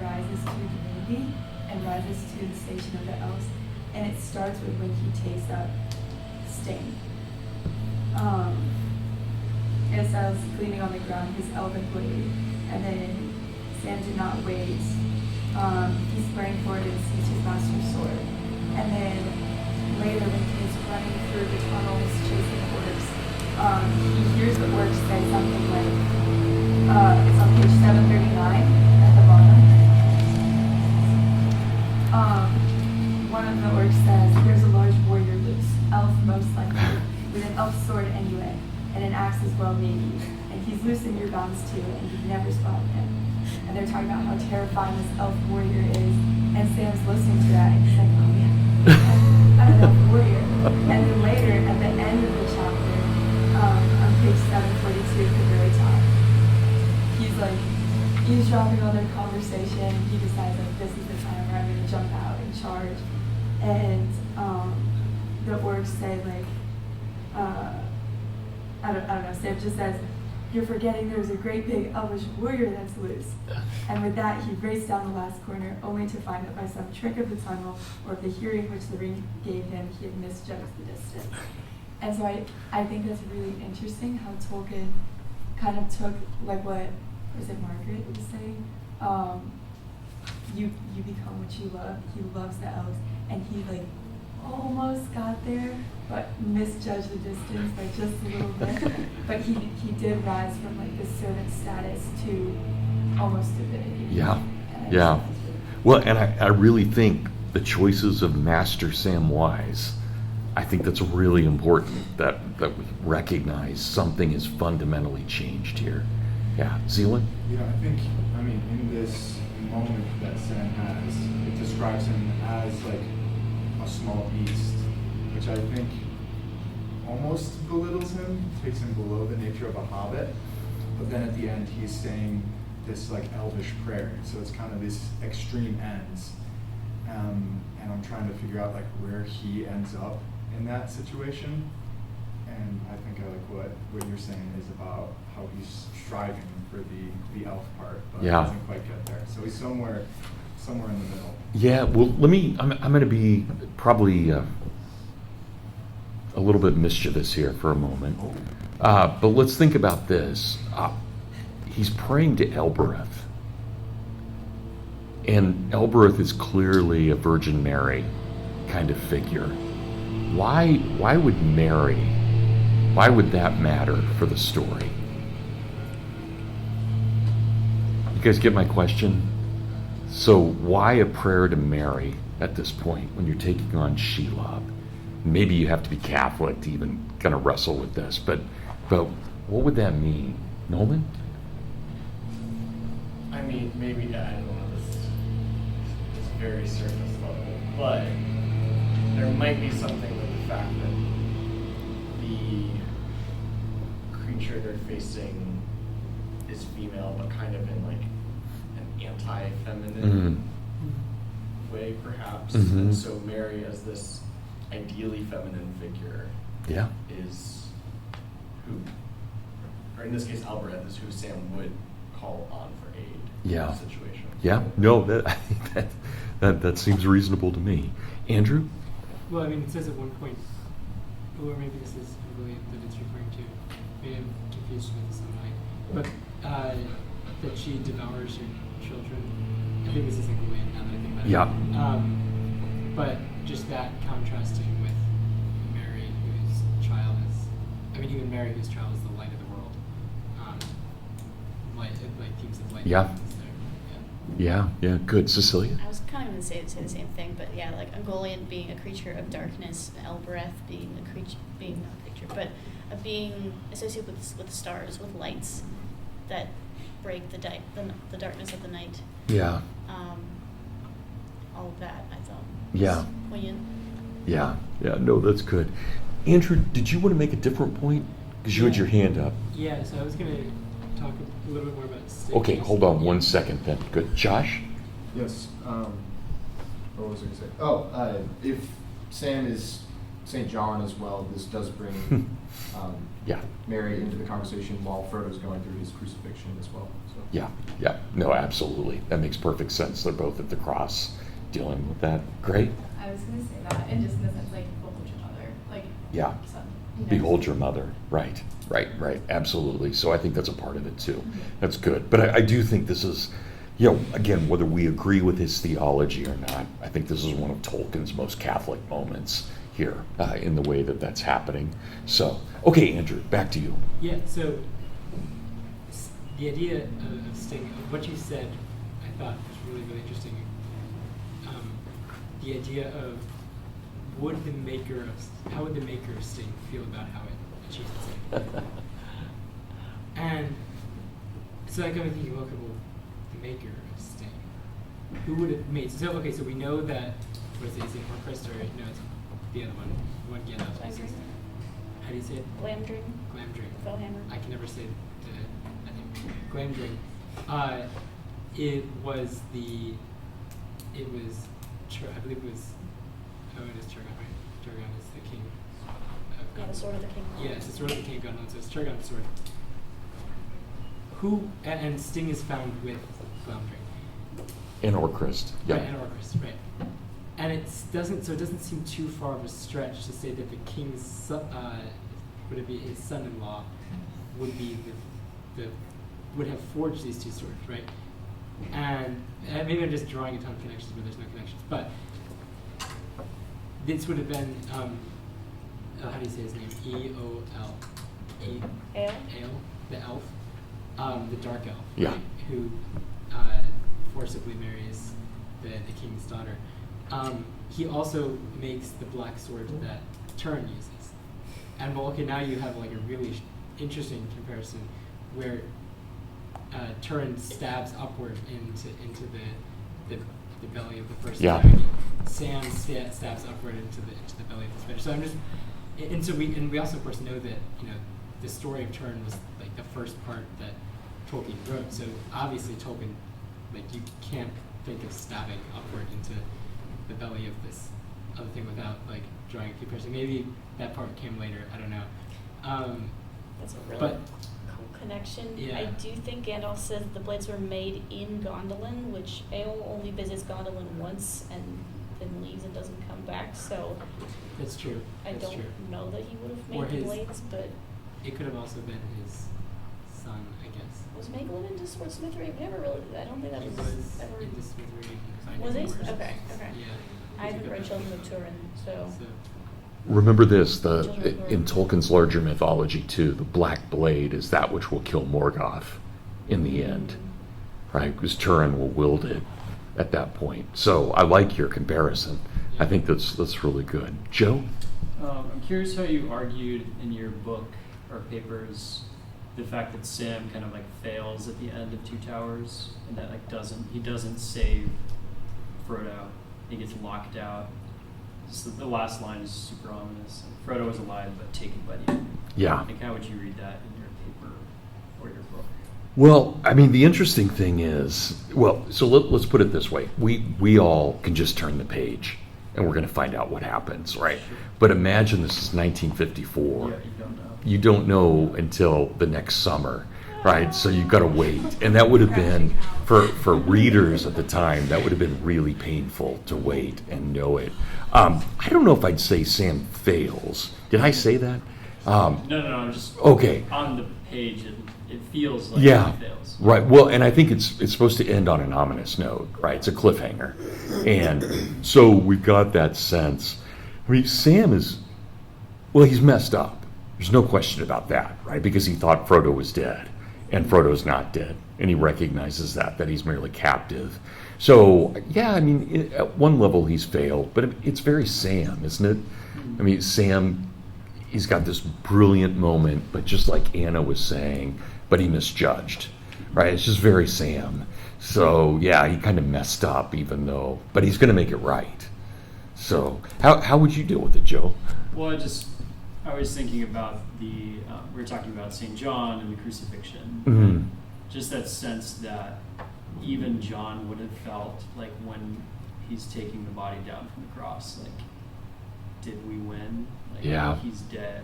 rises to divinity and rises to the station of the elves. And it starts with when he takes up Sting. Aesop's gleaming on the ground his elven blade, and then Sam did not wait. He sprang forward and seized his master's sword. And then later, when he's running through the tunnels chasing the orcs, he hears the orcs say something like, it's on page 739 at the bottom. One of the orcs says, there's a large warrior loose, elf most likely, with an elf sword anyway, and an axe as well maybe. And he's loose in your bounds too, and you've never spotted him. And they're talking about how terrifying this elf warrior is, and Sam's listening to that, and he's like, oh yeah, I'm an elf warrior. And then later, at the end of the chapter, on page 742 at the very top, he's like eavesdropping on their conversation. He decides like this is the time where I'm gonna jump out and charge. And the orcs say like, I don't know, Sam just says, you're forgetting there's a great big elvish warrior that's loose. And with that, he raced down the last corner, only to find that by some trick of the tunnel, or of the hearing which the ring gave him, he had misjudged the distance. And so I think that's really interesting how Tolkien kind of took, like what, was it Margaret was saying? You become what you love. He loves the elves, and he like almost got there, but misjudged the distance by just a little bit. But he did rise from like this servant status to almost divinity. Yeah, And I yeah. just think that's really Well, and I really think the choices of Master Samwise, I think that's really important that we recognize something has fundamentally changed here. Yeah, Zealand? Yeah, I mean, in this moment that Sam has, it describes him as like a small beast, which I think almost belittles him, takes him below the nature of a hobbit. But then at the end, he's saying this like elvish prayer. So it's kind of these extreme ends. And I'm trying to figure out like where he ends up in that situation. And I think I like what you're saying is about how he's striving for the elf part, but Yeah. doesn't quite get there. So he's somewhere in the middle. Yeah, well, I'm going to be probably a little bit mischievous here for a moment. But let's think about this. He's praying to Elbereth. And Elbereth is clearly a Virgin Mary kind of figure. Why would Mary, why would that matter for the story? You guys get my question? So why a prayer to Mary at this point when you're taking on Shelob? Maybe you have to be Catholic to even kind of wrestle with this, but what would that mean? Nolan? I mean, maybe, I don't know, this is very surface level, but there might be something with the fact that the creature they're facing is female, but kind of in like an anti-feminine way, perhaps. Mhm. And so Mary, as this ideally feminine figure, Yeah. is who, or in this case, Albereth is who Sam would call on for aid Yeah. in the situation. Yeah. No, that seems reasonable to me. Andrew? Well, I mean, it says at one point, or maybe this is William that it's referring to. Maybe I'm confused with this online, but that she devours your children. I think this is like William now that I think about it. Yeah. But just that contrasting with Mary, whose child is, I mean, even Mary, whose child is the light of the world. Light, like themes of light. Yeah. is there. Yeah. Good. Cecilia? I was kind of going to say the same thing, but yeah, like Ungoliant being a creature of darkness, Elbereth being a creature, being not a creature, but a being associated with stars, with lights that break the darkness of the night. Yeah. All of that, I thought. Yeah. Was poignant. Yeah. No, that's good. Andrew, did you want to make a different point? Because you had your hand up. Yeah, so I was going to talk a little bit more about stages. Okay, hold on 1 second then. Good. Josh? Yes. What was I going to say? If Sam is St. John as well, this does bring Yeah. Mary into the conversation while Frodo's going through his crucifixion as well. So. Yeah. No, absolutely. That makes perfect sense. They're both at the cross dealing with that. Great. I was gonna say that, and just in the sense like both each other, like Yeah. son. Behold your mother. Right, absolutely. So I think that's a part of it too. That's good. But I do think this is, again, whether we agree with his theology or not, I think this is one of Tolkien's most Catholic moments here in the way that that's happening. So, okay, Andrew, back to you. Yeah, so the idea of Sting, what you said, I thought was really, really interesting. The idea of how would the maker of Sting feel about how it achieves its end? And so that got me thinking, okay, well, the maker of Sting, who would have made? So okay, so we know that what is it? Is it Horcrux or no? It's the other one. The one Gandalf uses. How do you say it? Glamdring. Glamdring. Fellhammer. I can never say the name. Glamdring. I believe it was. Oh, it is Turgon, right? Turgon is the king. Yeah, the sword of the king. Yeah, it's the sword of the king of Gondor. So it's Turgon's sword. Who and Sting is found with Glamdring. And Orcrist. Yeah. Right, and Orcrist, right. And it doesn't seem too far of a stretch to say that the king's would it be his son-in-law would be would have forged these two swords, right? And maybe I'm just drawing a ton of connections, but there's no connections. But this would have been how do you say his name? E-O-L. Ale? Ale, the elf, the dark elf, Yeah. right, who forcibly marries the king's daughter. He also makes the black sword that Turin uses. And well, okay, now you have like a really interesting comparison where Turin stabs upward into the belly of the first dragon. Sam stabs upward into the belly of the spider. So I'm just, we also of course know that the story of Turin was like the first part that Tolkien wrote. So obviously Tolkien, like you can't think of stabbing upward into the belly of this other thing without like drawing a comparison. Maybe that part came later. I don't know. That's a really but cool connection. Yeah. I do think Gandalf says the blades were made in Gondolin, which Eowyn only visits Gondolin once and then leaves and doesn't come back. So that's true. I That's don't true. know that he would have Or made the his- blades, but It could have also been his son, I guess. was Maeghlin into swordsmithery? We never really. I don't think that He was was ever. in the smithery. Was he? finding Okay. wars. Okay. Yeah. I haven't read Children of Turin, so. Remember this, in Tolkien's larger mythology too, the Black Blade is that which will kill Morgoth in the end, right? Because Turin will wield it at that point. So I like your comparison. I think that's really good. Joe? I'm curious how you argued in your book or papers the fact that Sam kind of like fails at the end of Two Towers and that like he doesn't save Frodo. He gets locked out. So the last line is super ominous. Frodo is alive but taken by the enemy. Yeah. Like how would you read that in your paper or your book? Well, I mean, the interesting thing is, so let's put it this way. We all can just turn the page and we're going to find out what happens, right? Sure. But imagine this is 1954. Yeah, you don't know. You don't know until the next summer, right? So you've got to wait. And that would have been, for readers at the time, that would have been really painful to wait and know it. I don't know if I'd say Sam fails. Did I say that? No, I'm just Okay. on the page. It feels like Yeah, he fails. right. Well, and I think it's supposed to end on an ominous note, right? It's a cliffhanger. And so we've got that sense. I mean, Sam he's messed up. There's no question about that, right? Because he thought Frodo was dead, and Frodo's not dead. And he recognizes that he's merely captive. So, yeah, I mean, at one level he's failed, but it's very Sam, isn't it? I mean, Sam, he's got this brilliant moment, but just like Anna was saying, but he misjudged, right? It's just very Sam. So, yeah, he kind of messed up but he's going to make it right. So, how would you deal with it, Joe? Well, I was thinking about we were talking about St. John and the crucifixion. Mm-hmm. Just that sense that even John would have felt like when he's taking the body down from the cross, like, did we win? Like, Yeah. he's dead.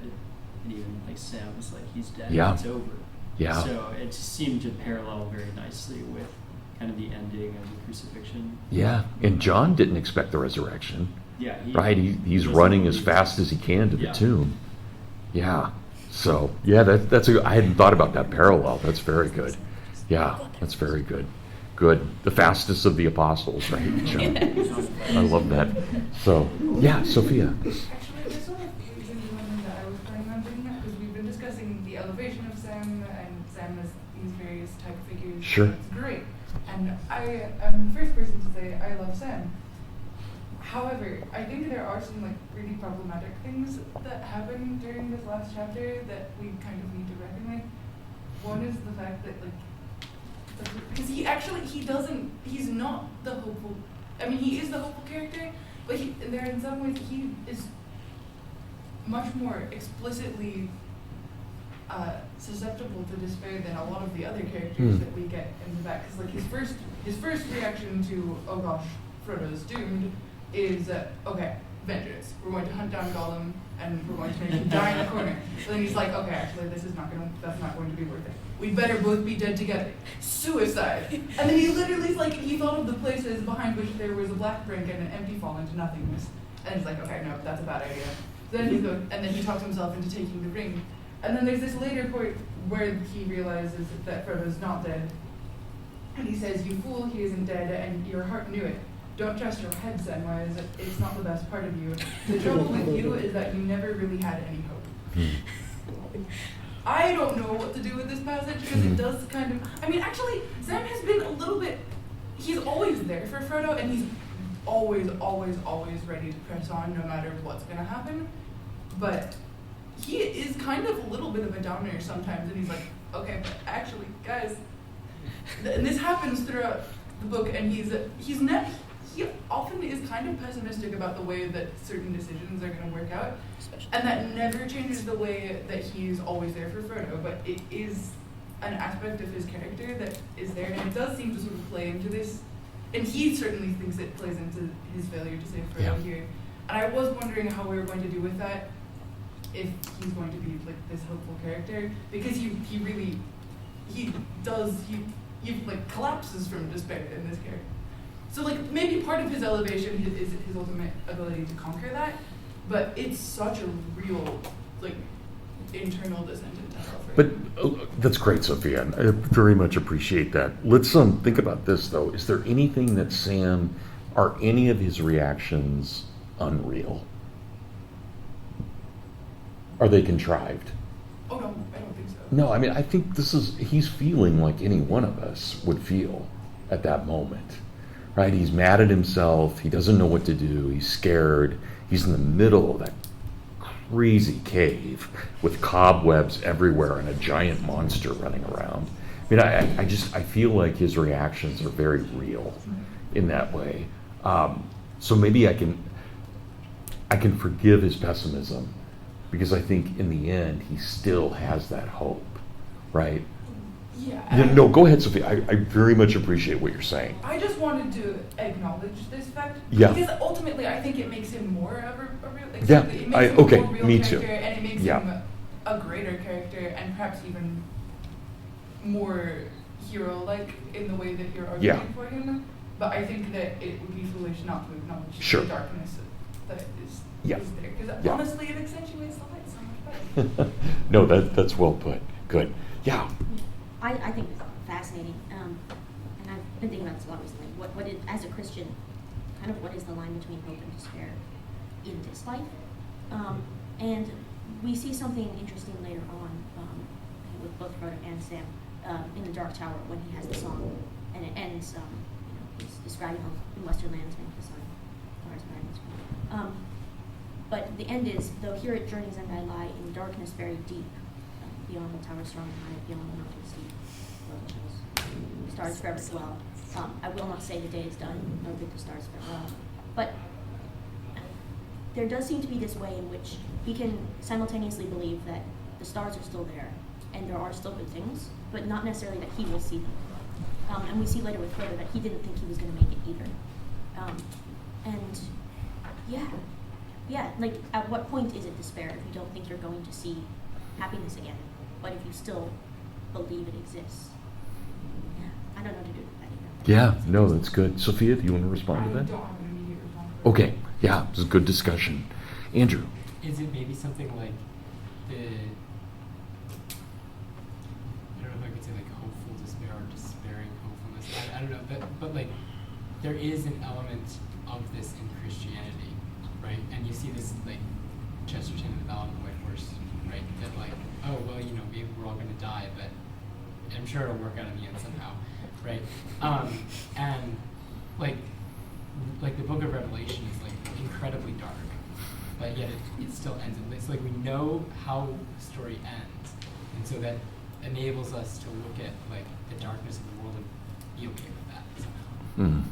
And even like Sam was like, he's dead. Yeah. It's over. Yeah. So it just seemed to parallel very nicely with kind of the ending of the crucifixion. Yeah, and John didn't expect the resurrection, Yeah. right? He's doesn't running as believe- fast as he can to the Yeah. tomb. Yeah. So yeah, that's I hadn't thought about that parallel. That's very good. Yeah, that's very good. Good. The fastest of the apostles, right, John? I love that. So yeah, Sophia. Actually, this one of the reasons that I was planning on bringing up because we've been discussing the elevation of Sam and Sam as these various type figures. Sure. It's great. And I am the first person to say I love Sam. However, I think there are some like really problematic things that happen during this last chapter that we kind of need to reckon with. One is the fact that because he's not the hopeful, I mean he is the hopeful character, but there in some ways he is much more explicitly susceptible to despair than a lot of the other characters that we get in the back. Because like his first reaction to, oh gosh, Frodo's doomed, is okay, vengeance. We're going to hunt down Gollum and we're going to make him die in a corner. So then he's like, okay, actually that's not going to be worth it. We'd better both be dead together. Suicide. And then he literally is like, he thought of the places behind which there was a black brink and an empty fall into nothingness. And he's like, okay, no, that's a bad idea. Then he talks himself into taking the ring. And then there's this later point where he realizes that Frodo's not dead. And he says, you fool, he isn't dead, and your heart knew it. Don't trust your head, Samwise. It's not the best part of you. The trouble with you is that you never really had any hope. I don't know what to do with this passage because it does kind of... I mean, actually, Sam has been a little bit... He's always there for Frodo, and he's always, always, always ready to press on no matter what's going to happen. But he is kind of a little bit of a downer sometimes, and he's like, okay, but actually, guys... And this happens throughout the book, and he often is kind of pessimistic about the way that certain decisions are going to work out, and that never changes the way that he's always there for Frodo, but it is an aspect of his character that is there, and it does seem to sort of play into this, and he certainly thinks it plays into his failure to save Frodo here. And I was wondering how we were going to do with that, if he's going to be like this hopeful character, because he like collapses from despair in this character. So like maybe part of his elevation is his ultimate ability to conquer that, but it's such a real like internal descent into hell for him. But that's great, Sophia. I very much appreciate that. Let's think about this though. Is there anything that Sam, are any of his reactions unreal? Are they contrived? Oh no, I don't think so. No, I mean I think he's feeling like any one of us would feel at that moment. Right? He's mad at himself. He doesn't know what to do. He's scared. He's in the middle of that crazy cave with cobwebs everywhere and a giant monster running around. I mean, I feel like his reactions are very real in that way. So maybe I can forgive his pessimism because I think in the end he still has that hope, right? Yeah. No, go ahead, Sophia. I very much appreciate what you're saying. I just wanted to acknowledge this fact. Yeah. Because ultimately, I think it makes him more of a real. Like, Yeah. it makes him a Okay. more real Me character, too. and it makes Yeah. him a greater character, and perhaps even more hero-like in the way that you're arguing for him. But I think that it would be foolish not to acknowledge the darkness that is there. Because honestly, it accentuates the light so much better. No, that's well put. Good. Yeah. I think it's fascinating, and I've been thinking about this a lot recently. What is, as a Christian, kind of what is the line between hope and despair in this life? And we see something interesting later on with both Frodo and Sam in the Dark Tower when he has the song, and it ends. He's describing how in Western lands make the sun, stars, and but the end is, though here at Journey's End I lie in darkness very deep. Beyond the tower strong and high, beyond the mountain steep, where the hills, stars forever dwell. I will not say the day is done, nor bid the stars farewell. But there does seem to be this way in which we can simultaneously believe that the stars are still there, and there are still good things, but not necessarily that he will see them. And we see later with Frodo that he didn't think he was going to make it either. And like at what point is it despair if you don't think you're going to see happiness again? But if you still believe it exists, I don't know what to do with that either. Yeah, no, that's good. Sophia, do you want to respond to that? I don't have an immediate response. Okay, yeah, this is a good discussion. Andrew. Is it maybe something like I don't know if I could say like hopeful despair or despairing hopefulness. I don't know, but like there is an element of this in Christianity, right? And you see this like Chesterton in the Ballad of the White Horse, right? That like, oh well, you know, maybe we're all gonna die, but I'm sure it'll work out in the end somehow, right? And like the Book of Revelation is like incredibly dark, but yet it still ends. It's like we know how the story ends, and so that enables us to look at like the darkness of the world and be okay with that somehow.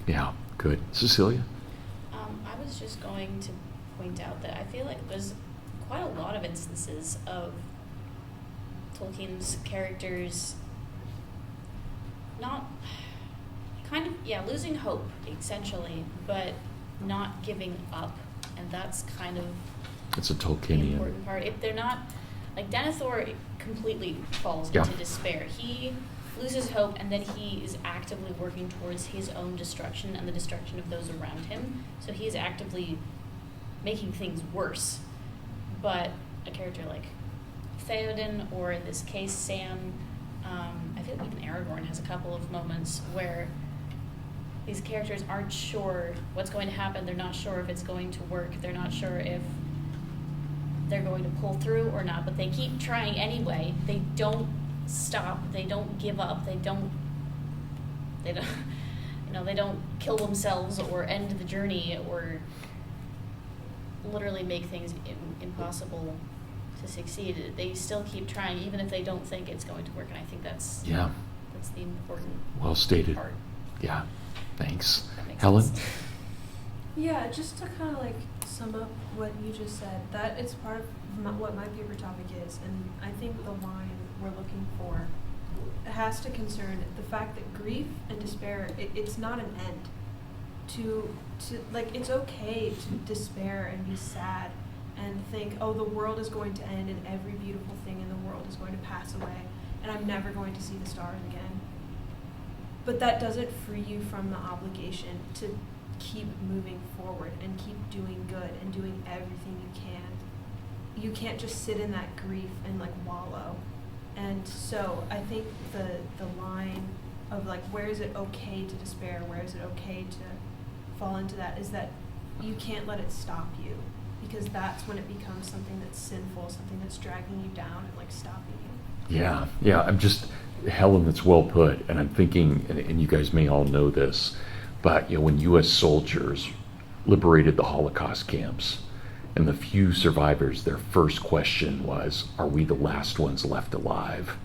Yeah, good. Cecilia? I was just going to point out that I feel like there's quite a lot of instances of Tolkien's characters not losing hope essentially, but not giving up, and that's kind of It's a the Tolkienian. important part. If they're not, like Denethor completely falls Yeah. into despair. He loses hope, and then he is actively working towards his own destruction and the destruction of those around him. So he is actively making things worse. But a character like Theoden, or in this case Sam, I feel like even Aragorn has a couple of moments where these characters aren't sure what's going to happen. They're not sure if it's going to work. They're not sure if they're going to pull through or not, but they keep trying anyway. They don't stop. They don't give up. They don't they don't kill themselves or end the journey or literally make things impossible to succeed. They still keep trying, even if they don't think it's going to work. And I think that's the important Well stated. part. Yeah, thanks. That makes Helen? sense. Yeah, just to kind of like sum up what you just said, that it's part of what my paper topic is, and I think the line we're looking for has to concern the fact that grief and despair, it's not an end. To like, it's okay to despair and be sad and think, oh, the world is going to end and every beautiful thing in the world is going to pass away and I'm never going to see the stars again. But that doesn't free you from the obligation to keep moving forward and keep doing good and doing everything you can. You can't just sit in that grief and like wallow. And so I think the line of like, where is it okay to despair, where is it okay to fall into that, is that you can't let it stop you, because that's when it becomes something that's sinful, something that's dragging you down and like stopping you. Yeah, I'm just, Helen, that's well put, and I'm thinking, and you guys may all know this, but when U.S. soldiers liberated the Holocaust camps, and the few survivors, their first question was, are we the last ones left alive?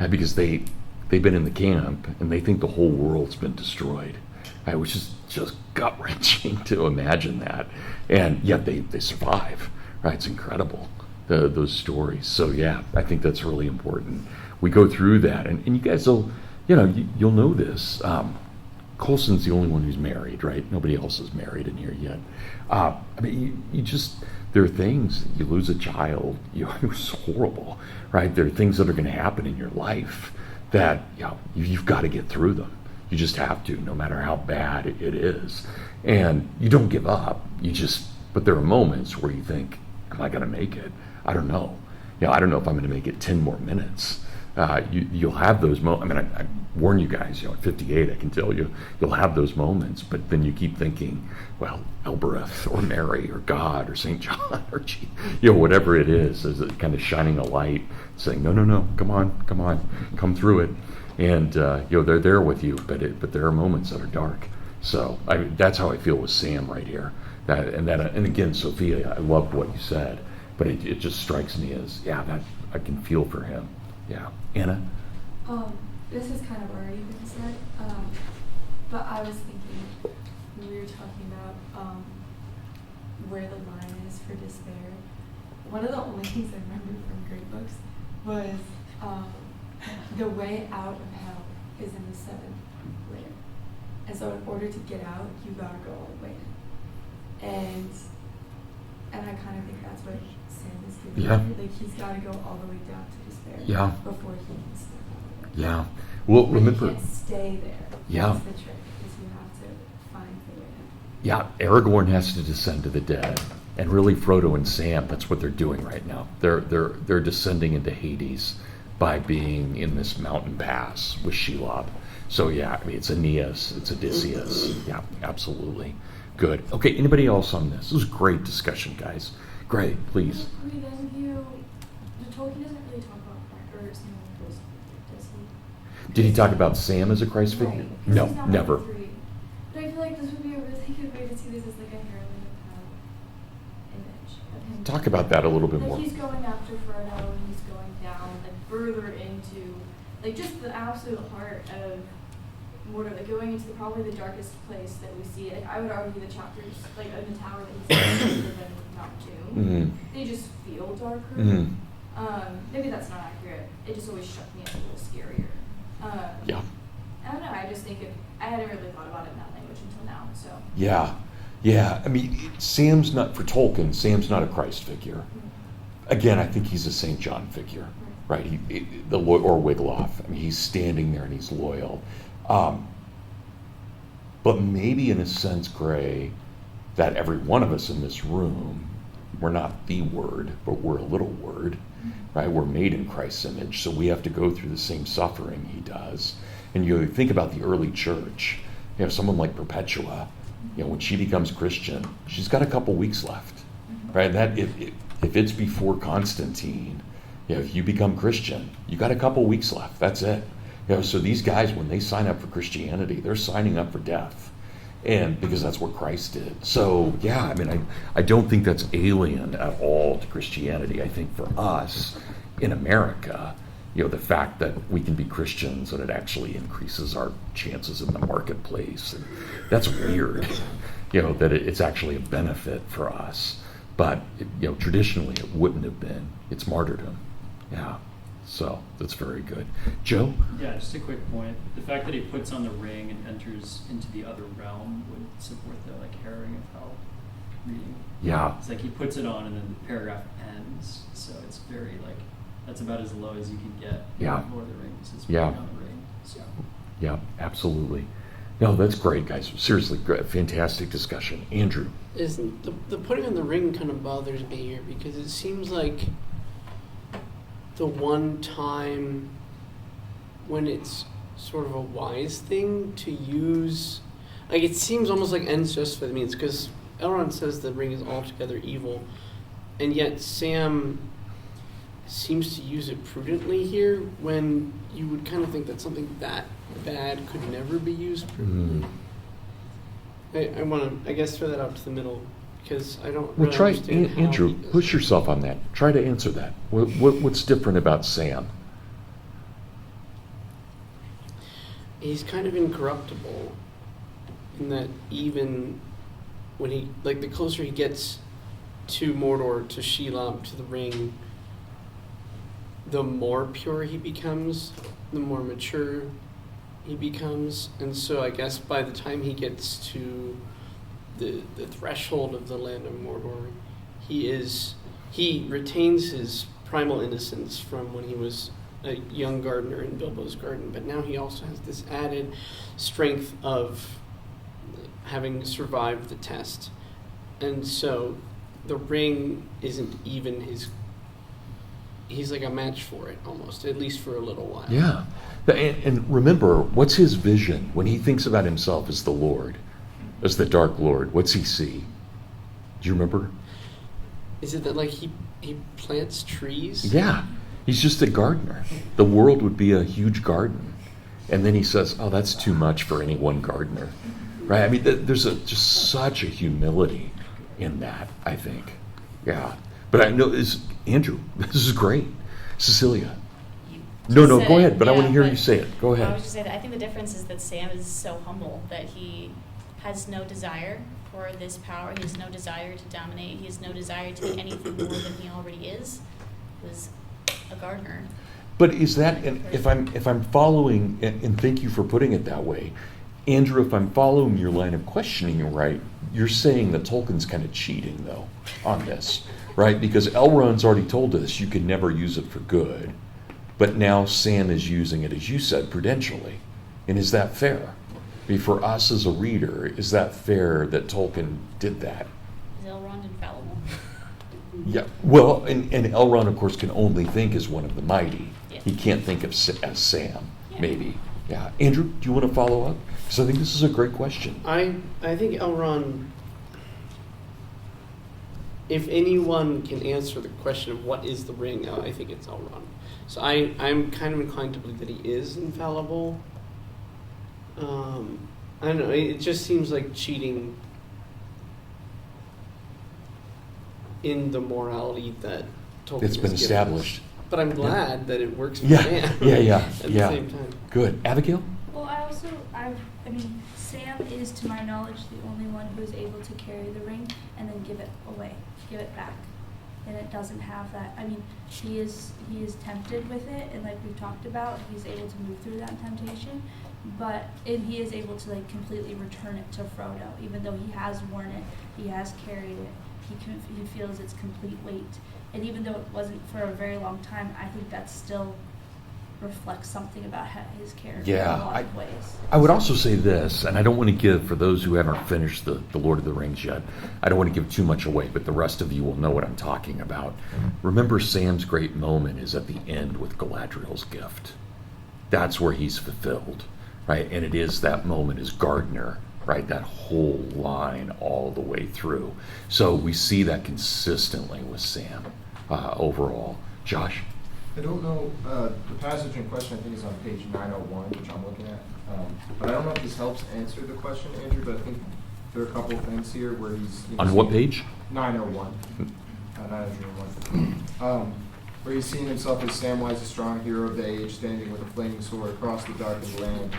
Because they've been in the camp, and they think the whole world's been destroyed. Which is just gut-wrenching to imagine that. And yet they survive, right? It's incredible, those stories. So yeah, I think that's really important. We go through that, and you guys will, you'll know this. Coulson's the only one who's married, right? Nobody else is married in here yet. I mean, you just, there are things, you lose a child, it's horrible, right? There are things that are going to happen in your life that, you've got to get through them. You just have to, no matter how bad it is. And you don't give up. But there are moments where you think, am I going to make it? I don't know. I don't know if I'm going to make it 10 more minutes. You'll have those moments. I mean, I warn you guys, at 58, I can tell you, you'll have those moments, but then you keep thinking, well, Elbereth or Mary or God or St. John or whatever it is kind of shining a light, saying, no, come on, come through it. And they're there with you, but there are moments that are dark. So that's how I feel with Sam right here. And again, Sophia, I loved what you said, but it just strikes me as that I can feel for him. Yeah, Anna. This has kind of already been said, but I was thinking when we were talking about where the line is for despair. One of the only things I remember from great books was. The way out of hell is in the 7th layer. And so in order to get out, you gotta go all the way in. And I kind of think that's what Sam is doing. Yeah. Here. Like, he's gotta go all the way down to despair before he can step out of it. Yeah. Well, but remember. You can't stay there. Yeah. That's the trick, is you have to find the way in. Yeah, Aragorn has to descend to the dead. And really, Frodo and Sam, that's what they're doing right now. They're descending into Hades by being in this mountain pass with Shelob. So yeah, I mean, it's Aeneas, it's Odysseus. Yeah, absolutely. Good. Okay, anybody else on this? This was a great discussion, guys. Great, please. We then view, Tolkien doesn't really talk about Christ, or Sam as a Christ figure, does he? Did he talk about Sam as a Christ figure? Right, 'cause No, he's not never. one of the three. But I feel like this would be a really good way to see this as like a heroine image of him. Talk about that a little bit Like more. he's going after Frodo, and he's going down like further into like just the absolute heart of Mordor, like going into probably the darkest place that we see. Like I would argue the chapters like in the tower that he's in darker than Mount Doom. Mm-hmm. They just feel darker. Mm-hmm. Maybe that's not accurate. It just always struck me as a little scarier. Yeah. I don't know. I just think I hadn't really thought about it in that language until now. So. Yeah. Yeah. I mean, Sam's not, for Tolkien, Sam's not a Christ figure. Again, I think he's a St. John figure, right? Or Wiglaf. I mean, he's standing there and he's loyal. But maybe in a sense, Gray, that every one of us in this room, we're not the Word, but we're a little Word, right? We're made in Christ's image, so we have to go through the same suffering he does. And you think about the early church, you know, someone like Perpetua, you know, when she becomes Christian, she's got a couple weeks left, right? That if it's before Constantine, you know, if you become Christian, you got a couple weeks left. That's it. You know, so these guys, when they sign up for Christianity, they're signing up for death, and because that's what Christ did. So yeah, I mean, I don't think that's alien at all to Christianity. I think for us in America, you know, the fact that we can be Christians and it actually increases our chances in the marketplace, and that's weird. You know, that it's actually a benefit for us, but you know, traditionally it wouldn't have been. It's martyrdom. Yeah. So that's very good. Joe? Yeah, just a quick point. The fact that he puts on the ring and enters into the other realm would support the harrowing of hell reading. Yeah. It's like he puts it on and then the paragraph ends. So it's very that's about as low as you can get. Yeah. Lord of the Rings is Yeah. putting on the ring. So. Yeah, absolutely. No, that's great, guys. Seriously, great, fantastic discussion. Andrew? The putting on the ring kind of bothers me here because it seems like the one time when it's sort of a wise thing to use, like it seems almost like ends justify the means, because Elrond says the ring is altogether evil, and yet Sam seems to use it prudently here when you would kind of think that something that bad could never be used prudently. I want to, I guess, throw that out to the middle. Because I don't Well, really try, understand how Andrew, he does push it. yourself on that. Try to answer that. What's different about Sam? He's kind of incorruptible in that even when he, like, the closer he gets to Mordor, to Shelob, to the ring, the more pure he becomes, the more mature he becomes. And so I guess by the time he gets to the threshold of the land of Mordor, he retains his primal innocence from when he was a young gardener in Bilbo's garden, but now he also has this added strength of having survived the test. And so the ring isn't even he's like a match for it almost, at least for a little while. Yeah. And remember, what's his vision when he thinks about himself as the Lord, as the Dark Lord? What's he see? Do you remember? Is it that like he plants trees? Yeah. He's just a gardener. The world would be a huge garden. And then he says, oh, that's too much for any one gardener. Right? I mean, there's just such a humility in that, I think. Yeah. But I know, Andrew, this is great. Cecilia. No, go ahead, but I want to hear you say it. Go ahead. I was just saying that I think the difference is that Sam is so humble that he has no desire for this power. He has no desire to dominate. He has no desire to be anything more than he already is. He was a gardener. But is that, and if I'm following, and thank you for putting it that way, Andrew, if I'm following your line of questioning right, you're saying that Tolkien's kind of cheating, though, on this, right? Because Elrond's already told us you can never use it for good, but now Sam is using it, as you said, prudentially. And is that fair? I mean, for us as a reader, is that fair that Tolkien did that? Is Elrond infallible? Yeah, well, and Elrond, of course, can only think as one of the mighty. Yeah. He can't think of as Sam, Yeah. maybe. Yeah. Andrew, do you want to follow up? Because I think this is a great question. I think Elrond, if anyone can answer the question of what is the ring, I think it's Elrond. So I'm kind of inclined to believe that he is infallible. I don't know, it just seems like cheating in the morality that Tolkien It's been has given us. established. But I'm glad that it works for Yeah, Sam yeah. at the same time. Good. Abigail? Well, I mean, Sam is, to my knowledge, the only one who is able to carry the ring and then give it away, give it back. And it doesn't have that. I mean, he is tempted with it, and like we've talked about, he's able to move through that temptation. And he is able to like completely return it to Frodo, even though he has worn it, he has carried it. He feels its complete weight, and even though it wasn't for a very long time, I think that still reflects something about his character in a lot of ways. I would also say this, and I don't want to give, for those who haven't finished the Lord of the Rings yet, I don't want to give too much away, but the rest of you will know what I'm talking about. Remember, Sam's great moment is at the end with Galadriel's gift. That's where he's fulfilled, right? And it is that moment as gardener, right? That whole line all the way through. So we see that consistently with Sam overall. Josh? I don't know, the passage in question I think is on page 901, which I'm looking at. But I don't know if this helps answer the question, Andrew, but I think there are a couple of things here where he's... On what page? 901. 901. Where he's seeing himself as Samwise, a strong hero of the age, standing with a flaming sword across the darkened land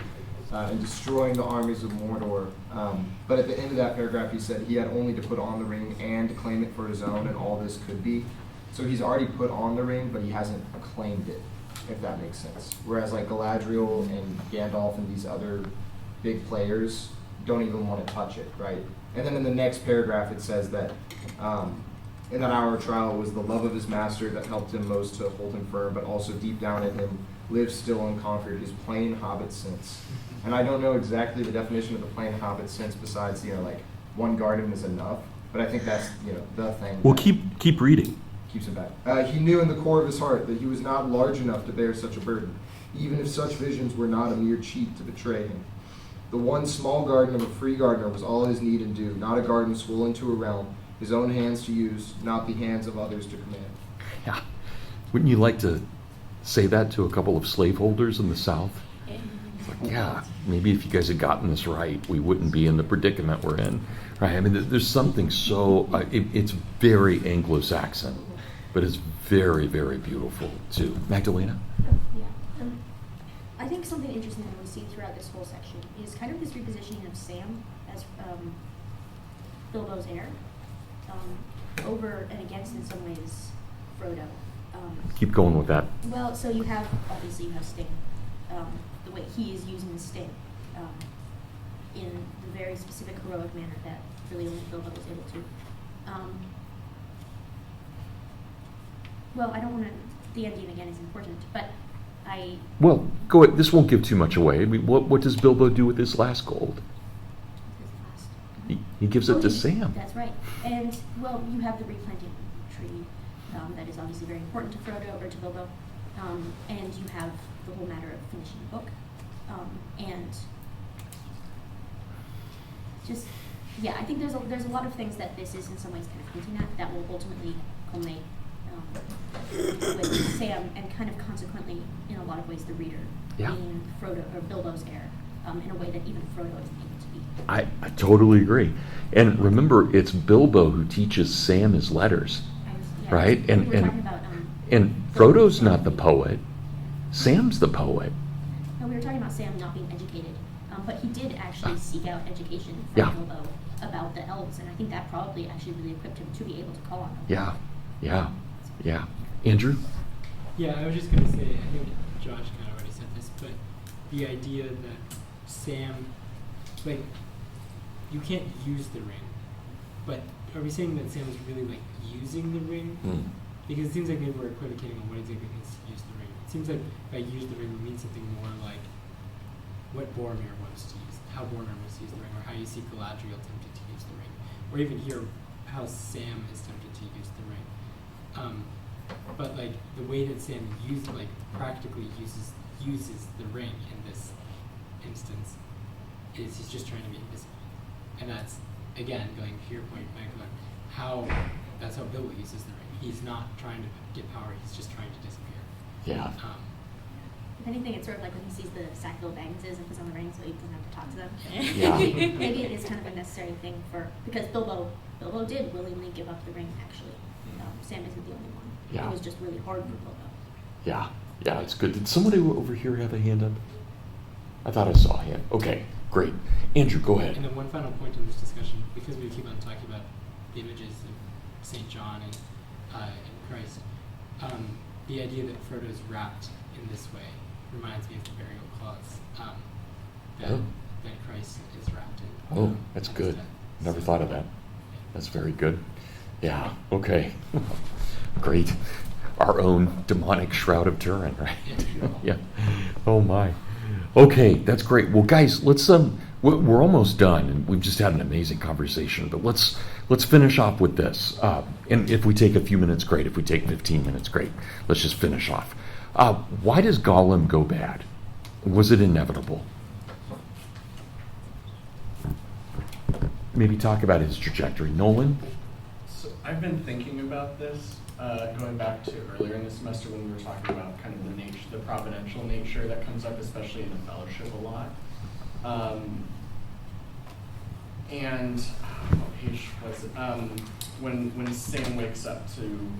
and destroying the armies of Mordor. But at the end of that paragraph, he said he had only to put on the ring and to claim it for his own, and all this could be. So he's already put on the ring, but he hasn't claimed it, if that makes sense. Whereas like Galadriel and Gandalf and these other big players don't even want to touch it, right? And then in the next paragraph, it says that in that hour of trial, it was the love of his master that helped him most to hold him firm, but also deep down in him lives still unconquered his plain hobbit sense. And I don't know exactly the definition of the plain hobbit sense besides, like one garden is enough, but I think that's, the thing. Well, keep reading. Keeps him back. He knew in the core of his heart that he was not large enough to bear such a burden, even if such visions were not a mere cheat to betray him. The one small garden of a free gardener was all his need and due, not a garden swollen to a realm, his own hands to use, not the hands of others to command. Yeah. Wouldn't you like to say that to a couple of slaveholders in the South? It's like, yeah, maybe if you guys had gotten this right, we wouldn't be in the predicament we're in. Right? I mean, there's something so, it's very Anglo-Saxon, but it's very, very beautiful too. Magdalena? Yeah. I think something interesting that we see throughout this whole section is kind of this repositioning of Sam as Bilbo's heir, over and against, in some ways, Frodo. Keep going with that. Well, so you have Sting, the way he is using Sting in the very specific heroic manner that really only Bilbo was able to. Well, I don't want to. The ending again is important, but Well, go ahead. This won't give too much away. I mean, what does Bilbo do with his last gold? He gives it to Sam. That's right. And well, you have the replanting tree that is obviously very important to Frodo or to Bilbo, and you have the whole matter of finishing the book, and just I think there's a lot of things that this is in some ways kind of hinting at that will ultimately culminate with Sam, and kind of consequently, in a lot of ways, the reader being Frodo or Bilbo's heir, in a way that even Frodo isn't able to be. I totally agree. And remember, it's Bilbo who teaches Sam his letters, right? And Frodo's not the poet. Sam's the poet. No, we were talking about Sam not being educated, but he did actually seek out education from Bilbo about the elves, and I think that probably actually really equipped him to be able to call on them. Yeah. Andrew? Yeah, I was just going to say, I think Josh kind of already said this, but the idea that Sam, you can't use the ring, but are we saying that Sam is really, using the ring? Because it seems like maybe we're equivocating on what exactly means to use the ring. It seems like by use the ring, we mean something more like what Boromir wants to use, how Boromir wants to use the ring, or how you see Galadriel tempted to use the ring, or even here, how Sam is tempted to use the ring. But like the way that Sam practically uses the ring in this instance is he's just trying to be invisible, and that's again going to your point, Michael, how that's how Bilbo uses the ring. He's not trying to get power; he's just trying to disappear. Yeah. If anything, it's sort of like when he sees the sack full of Agneses and puts on the ring so he doesn't have to talk to them. Yeah. Maybe it is kind of a necessary thing because Bilbo did willingly give up the ring, actually. Sam isn't the only one. Yeah. It was just really hard for Bilbo. Yeah, it's good. Did somebody over here have a hand up? I thought I saw a hand. Okay, great. Andrew, go ahead. And then one final point in this discussion, because we keep on talking about the images of St. John and Christ, the idea that Frodo's wrapped in this way reminds me of the burial cloths that Christ is wrapped in. Oh, that's good. Never thought of that. That's very good. Yeah, okay. Great. Our own demonic Shroud of Turin, right? Yeah. Oh my. Okay, that's great. Well, guys, let's we're almost done, and we've just had an amazing conversation. But let's finish off with this. And if we take a few minutes, great. If we take 15 minutes, great. Let's just finish off. Why does Gollum go bad? Was it inevitable? Maybe talk about his trajectory, Nolan. So I've been thinking about this, going back to earlier in the semester when we were talking about kind of the providential nature that comes up, especially in the Fellowship a lot. And what page was it? When Sam wakes up to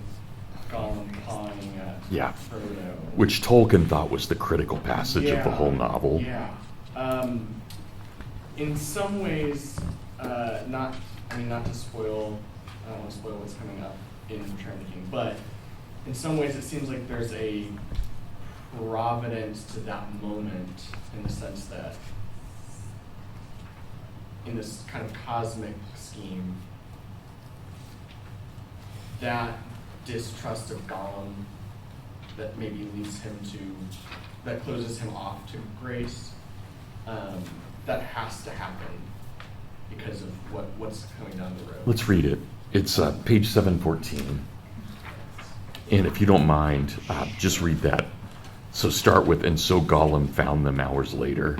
Gollum pawing at Frodo, Which Tolkien thought was the critical passage of the whole novel. Yeah. In some ways, not to spoil. I don't want to spoil what's coming up in Return of the King, but in some ways it seems like there's a providence to that moment in the sense that in this kind of cosmic scheme, that distrust of Gollum that maybe that closes him off to grace, that has to happen because of what's coming down the road. Let's read it. It's page 714. And if you don't mind, just read that. So start with, and so Gollum found them hours later.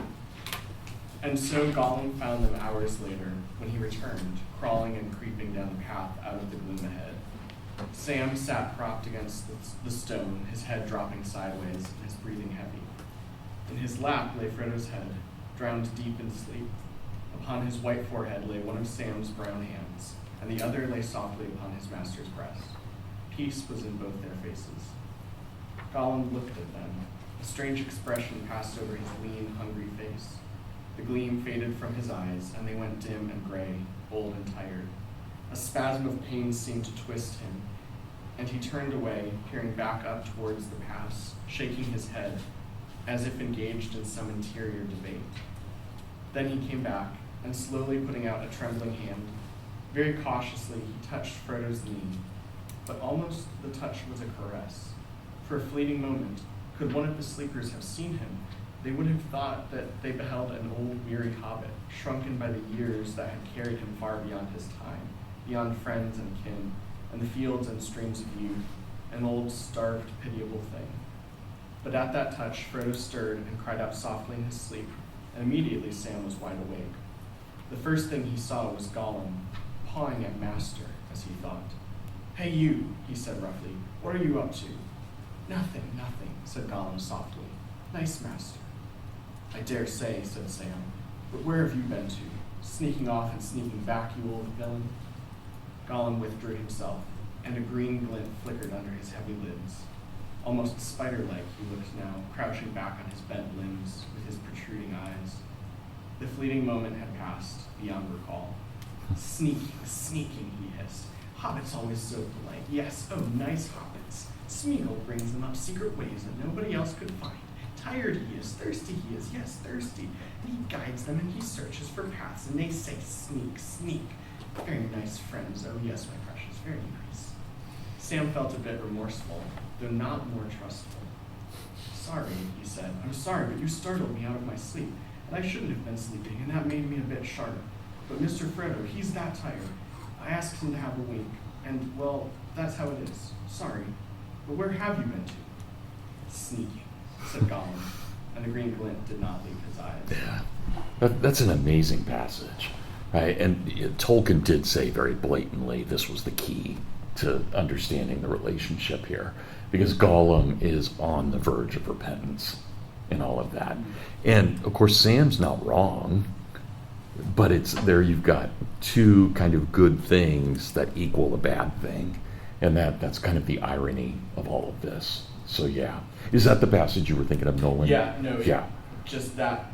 And so Gollum found them hours later, when he returned, crawling and creeping down the path out of the gloom ahead. Sam sat propped against the stone, his head dropping sideways and his breathing heavy. In his lap lay Frodo's head, drowned deep in sleep. Upon his white forehead lay one of Sam's brown hands, and the other lay softly upon his master's breast. Peace was in both their faces. Gollum looked at them. A strange expression passed over his lean, hungry face. The gleam faded from his eyes, and they went dim and gray, old and tired. A spasm of pain seemed to twist him, and he turned away, peering back up towards the pass, shaking his head, as if engaged in some interior debate. Then he came back, and slowly putting out a trembling hand, very cautiously he touched Frodo's knee, but almost the touch was a caress. For a fleeting moment, could one of the sleepers have seen him, they would have thought that they beheld an old weary hobbit, shrunken by the years that had carried him far beyond his time, beyond friends and kin, and the fields and streams of youth, an old, starved, pitiable thing. But at that touch, Frodo stirred and cried out softly in his sleep, and immediately Sam was wide awake. The first thing he saw was Gollum, pawing at Master, as he thought. "Hey you," he said roughly, "what are you up to?" Nothing, said Gollum softly. "Nice Master." "I dare say," said Sam, "but where have you been to? Sneaking off and sneaking back, you old villain?" Gollum withdrew himself, and a green glint flickered under his heavy lids. Almost spider-like he looked now, crouching back on his bent limbs with his protruding eyes. The fleeting moment had passed, beyond recall. Sneaking, he hissed. "Hobbits always so polite. Yes, oh, nice hobbits. Smeagol brings them up secret ways that nobody else could find. Tired he is, thirsty he is, yes, thirsty. And he guides them and he searches for paths, and they say, sneak. Very nice friends, oh yes, my precious, very nice." Sam felt a bit remorseful, though not more trustful. "Sorry," he said. "I'm sorry, but you startled me out of my sleep, and I shouldn't have been sleeping, and that made me a bit sharp. But Mr. Frodo, he's that tired. I asked him to have a wink, and, well, that's how it is. Sorry. But where have you been to? Sneaking, said Gollum, and the green glint did not leave his eyes. Yeah, that's an amazing passage, right? And Tolkien did say very blatantly this was the key to understanding the relationship here, because Gollum is on the verge of repentance and all of that. And of course, Sam's not wrong, but it's there you've got two kind of good things that equal a bad thing, and that's kind of the irony of all of this. So yeah, is that the passage you were thinking of, Nolan? Yeah, no, Yeah. just that.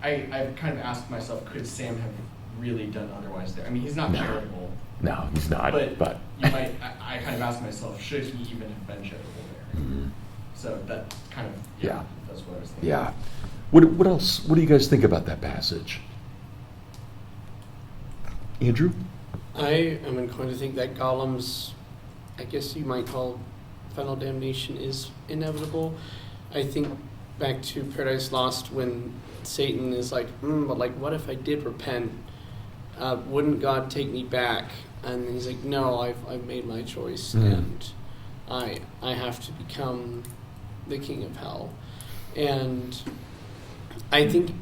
I've kind of asked myself, could Sam have really done otherwise there? I mean, he's not charitable. No, he's not. But you might. I kind of asked myself, should he even have been charitable there? Mhm. So that kind of Yeah. That's what I was thinking. Yeah. What else? What do you guys think about that passage? Andrew? I am inclined to think that Gollum's, I guess you might call, final damnation is inevitable. I think back to Paradise Lost when Satan is like, but like, what if I did repent? Wouldn't God take me back? And he's like, no, I've made my choice, and I have to become the king of hell. And I think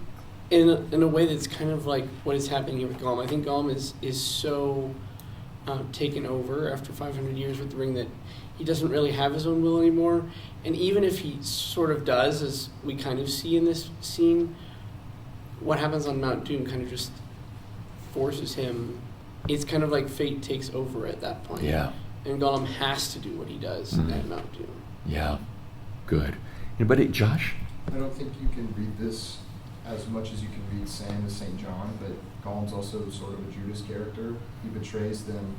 in a way that's kind of like what is happening here with Gollum. I think Gollum is so taken over after 500 years with the ring that he doesn't really have his own will anymore. And even if he sort of does, as we kind of see in this scene, what happens on Mount Doom kind of just forces him. It's kind of like fate takes over at that point. Yeah. And Gollum has to do what he does at Mount Doom. Yeah. Good. Anybody? Josh? I don't think you can read this as much as you can read Sam as St. John, but Gollum's also sort of a Judas character. He betrays them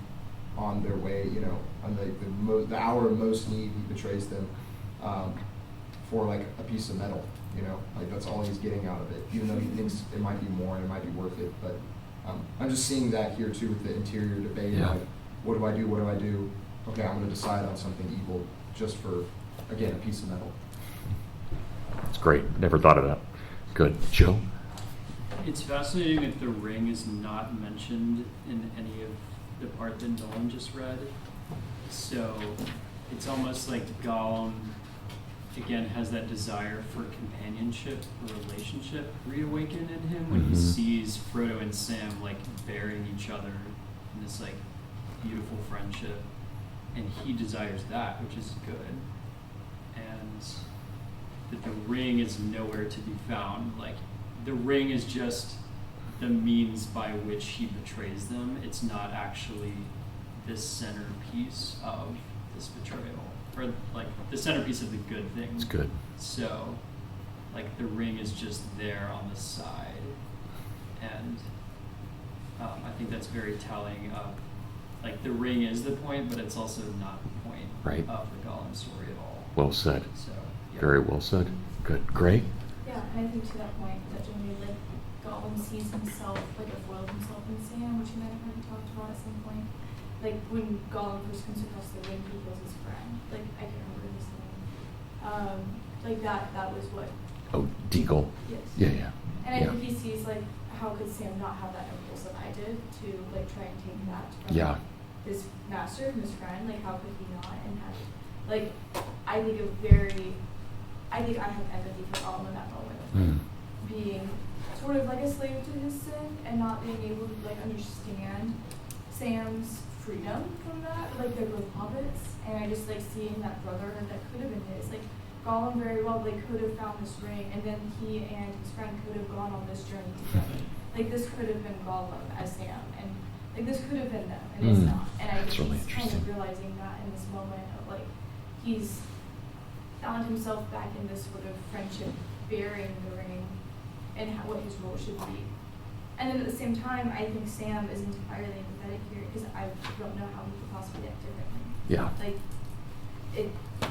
on their way, on the hour of most need, he betrays them for like a piece of metal, like that's all he's getting out of it, even though he thinks it might be more and it might be worth it. But I'm just seeing that here too with the interior debate, like, what do I do? What do I do? Okay, I'm going to decide on something evil just for, again, a piece of metal. That's great. Never thought of that. Good. Joe? It's fascinating that the ring is not mentioned in any of the part that Nolan just read. So it's almost like Gollum, again, has that desire for companionship, or relationship reawakened in him when he sees Frodo and Sam like bearing each other in this like beautiful friendship, and he desires that, which is good. And that the ring is nowhere to be found. Like, the ring is just the means by which he betrays them. It's not actually the centerpiece of this betrayal, or like the centerpiece of the good thing. It's good. So, like, the ring is just there on the side, and I think that's very telling of, like, the ring is the point, but it's also not the point of the Gollum story at all. Well said. So, yeah. Very well said. Good. Gray? Yeah, and I think to that point that generally, like, Gollum sees himself, like, a foiled himself in Sam, which he might have already talked about at some point. Like, when Gollum first comes across the ring, he feels his friend. Like, I can't remember his name. Like, that was what... Oh, Deagle. Yes. Yeah. And I think he sees, like, how could Sam not have that impulse that I did to, like, try and take that from his master, his friend? Like, how could he not? And have, like, I think I have empathy for Gollum in that moment of like, being sort of like a slave to his sin and not being able to like understand Sam's freedom from that. Like, they're both hobbits, and I just like seeing that brotherhood that could have been his. Like, Gollum very well like could have found this ring, and then he and his friend could have gone on this journey together. Like, this could have been Gollum as Sam, and like this could have been them, and it's not. And I think really he's kind of realizing that in this moment of like he's found himself back in this sort of friendship, bearing the ring, and what his role should be. And then at the same time, I think Sam is entirely empathetic here because I don't know how he could possibly act differently. Yeah. Like,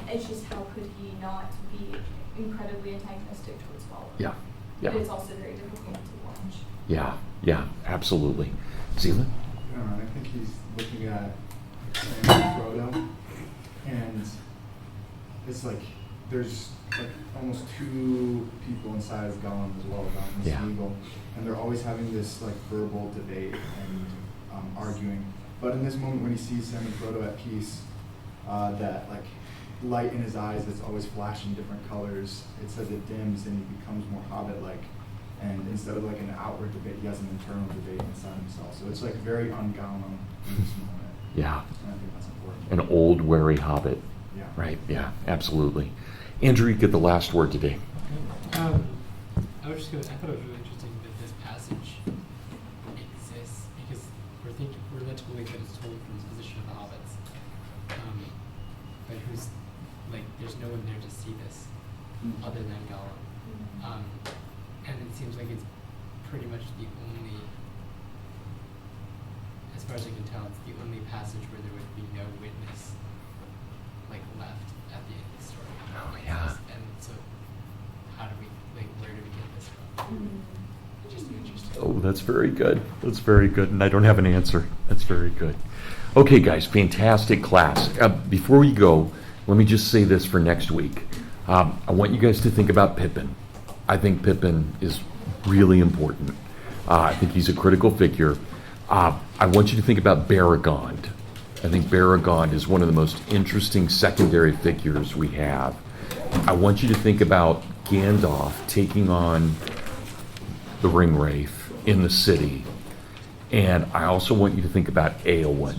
it's just how could he not be incredibly antagonistic towards Gollum? Yeah. But it's also very difficult to watch. Yeah, absolutely. Zealand? I think he's looking at Sam and Frodo, and it's like there's like almost two people inside of Gollum as well, Gollum and Smeagol, and they're always having this like verbal debate and arguing. But in this moment when he sees Sam and Frodo at peace, that like light in his eyes that's always flashing different colors, it says it dims and he becomes more hobbit-like. And instead of like an outward debate, he has an internal debate inside himself. So it's like very un-Gollum in this moment. Yeah. And I think that's important. An old, wary hobbit. Yeah. Right, yeah, absolutely. Andrew, you get the last word today. I thought it was really interesting that this passage exists because we're led to believe that it's told from the position of the hobbits. But who's, like, there's no one there to see this other than Gollum. And it seems like it's pretty much the only, as far as I can tell, it's the only passage where there would be no witness, like, left at the end of the story. Oh, yeah. And so, how do we, like, where do we get this from? Just interesting. Oh, that's very good. That's very good. And I don't have an answer. That's very good. Okay, guys, fantastic class. Before we go, let me just say this for next week. I want you guys to think about Pippin. I think Pippin is really important. I think he's a critical figure. I want you to think about Baragond. I think Baragond is one of the most interesting secondary figures we have. I want you to think about Gandalf taking on the Ringwraith in the city. And I also want you to think about Éowyn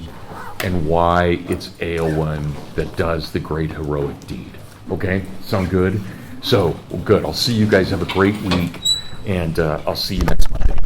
and why it's Éowyn that does the great heroic deed. Okay? Sound good? So, good. I'll see you guys. Have a great week. And I'll see you next Monday.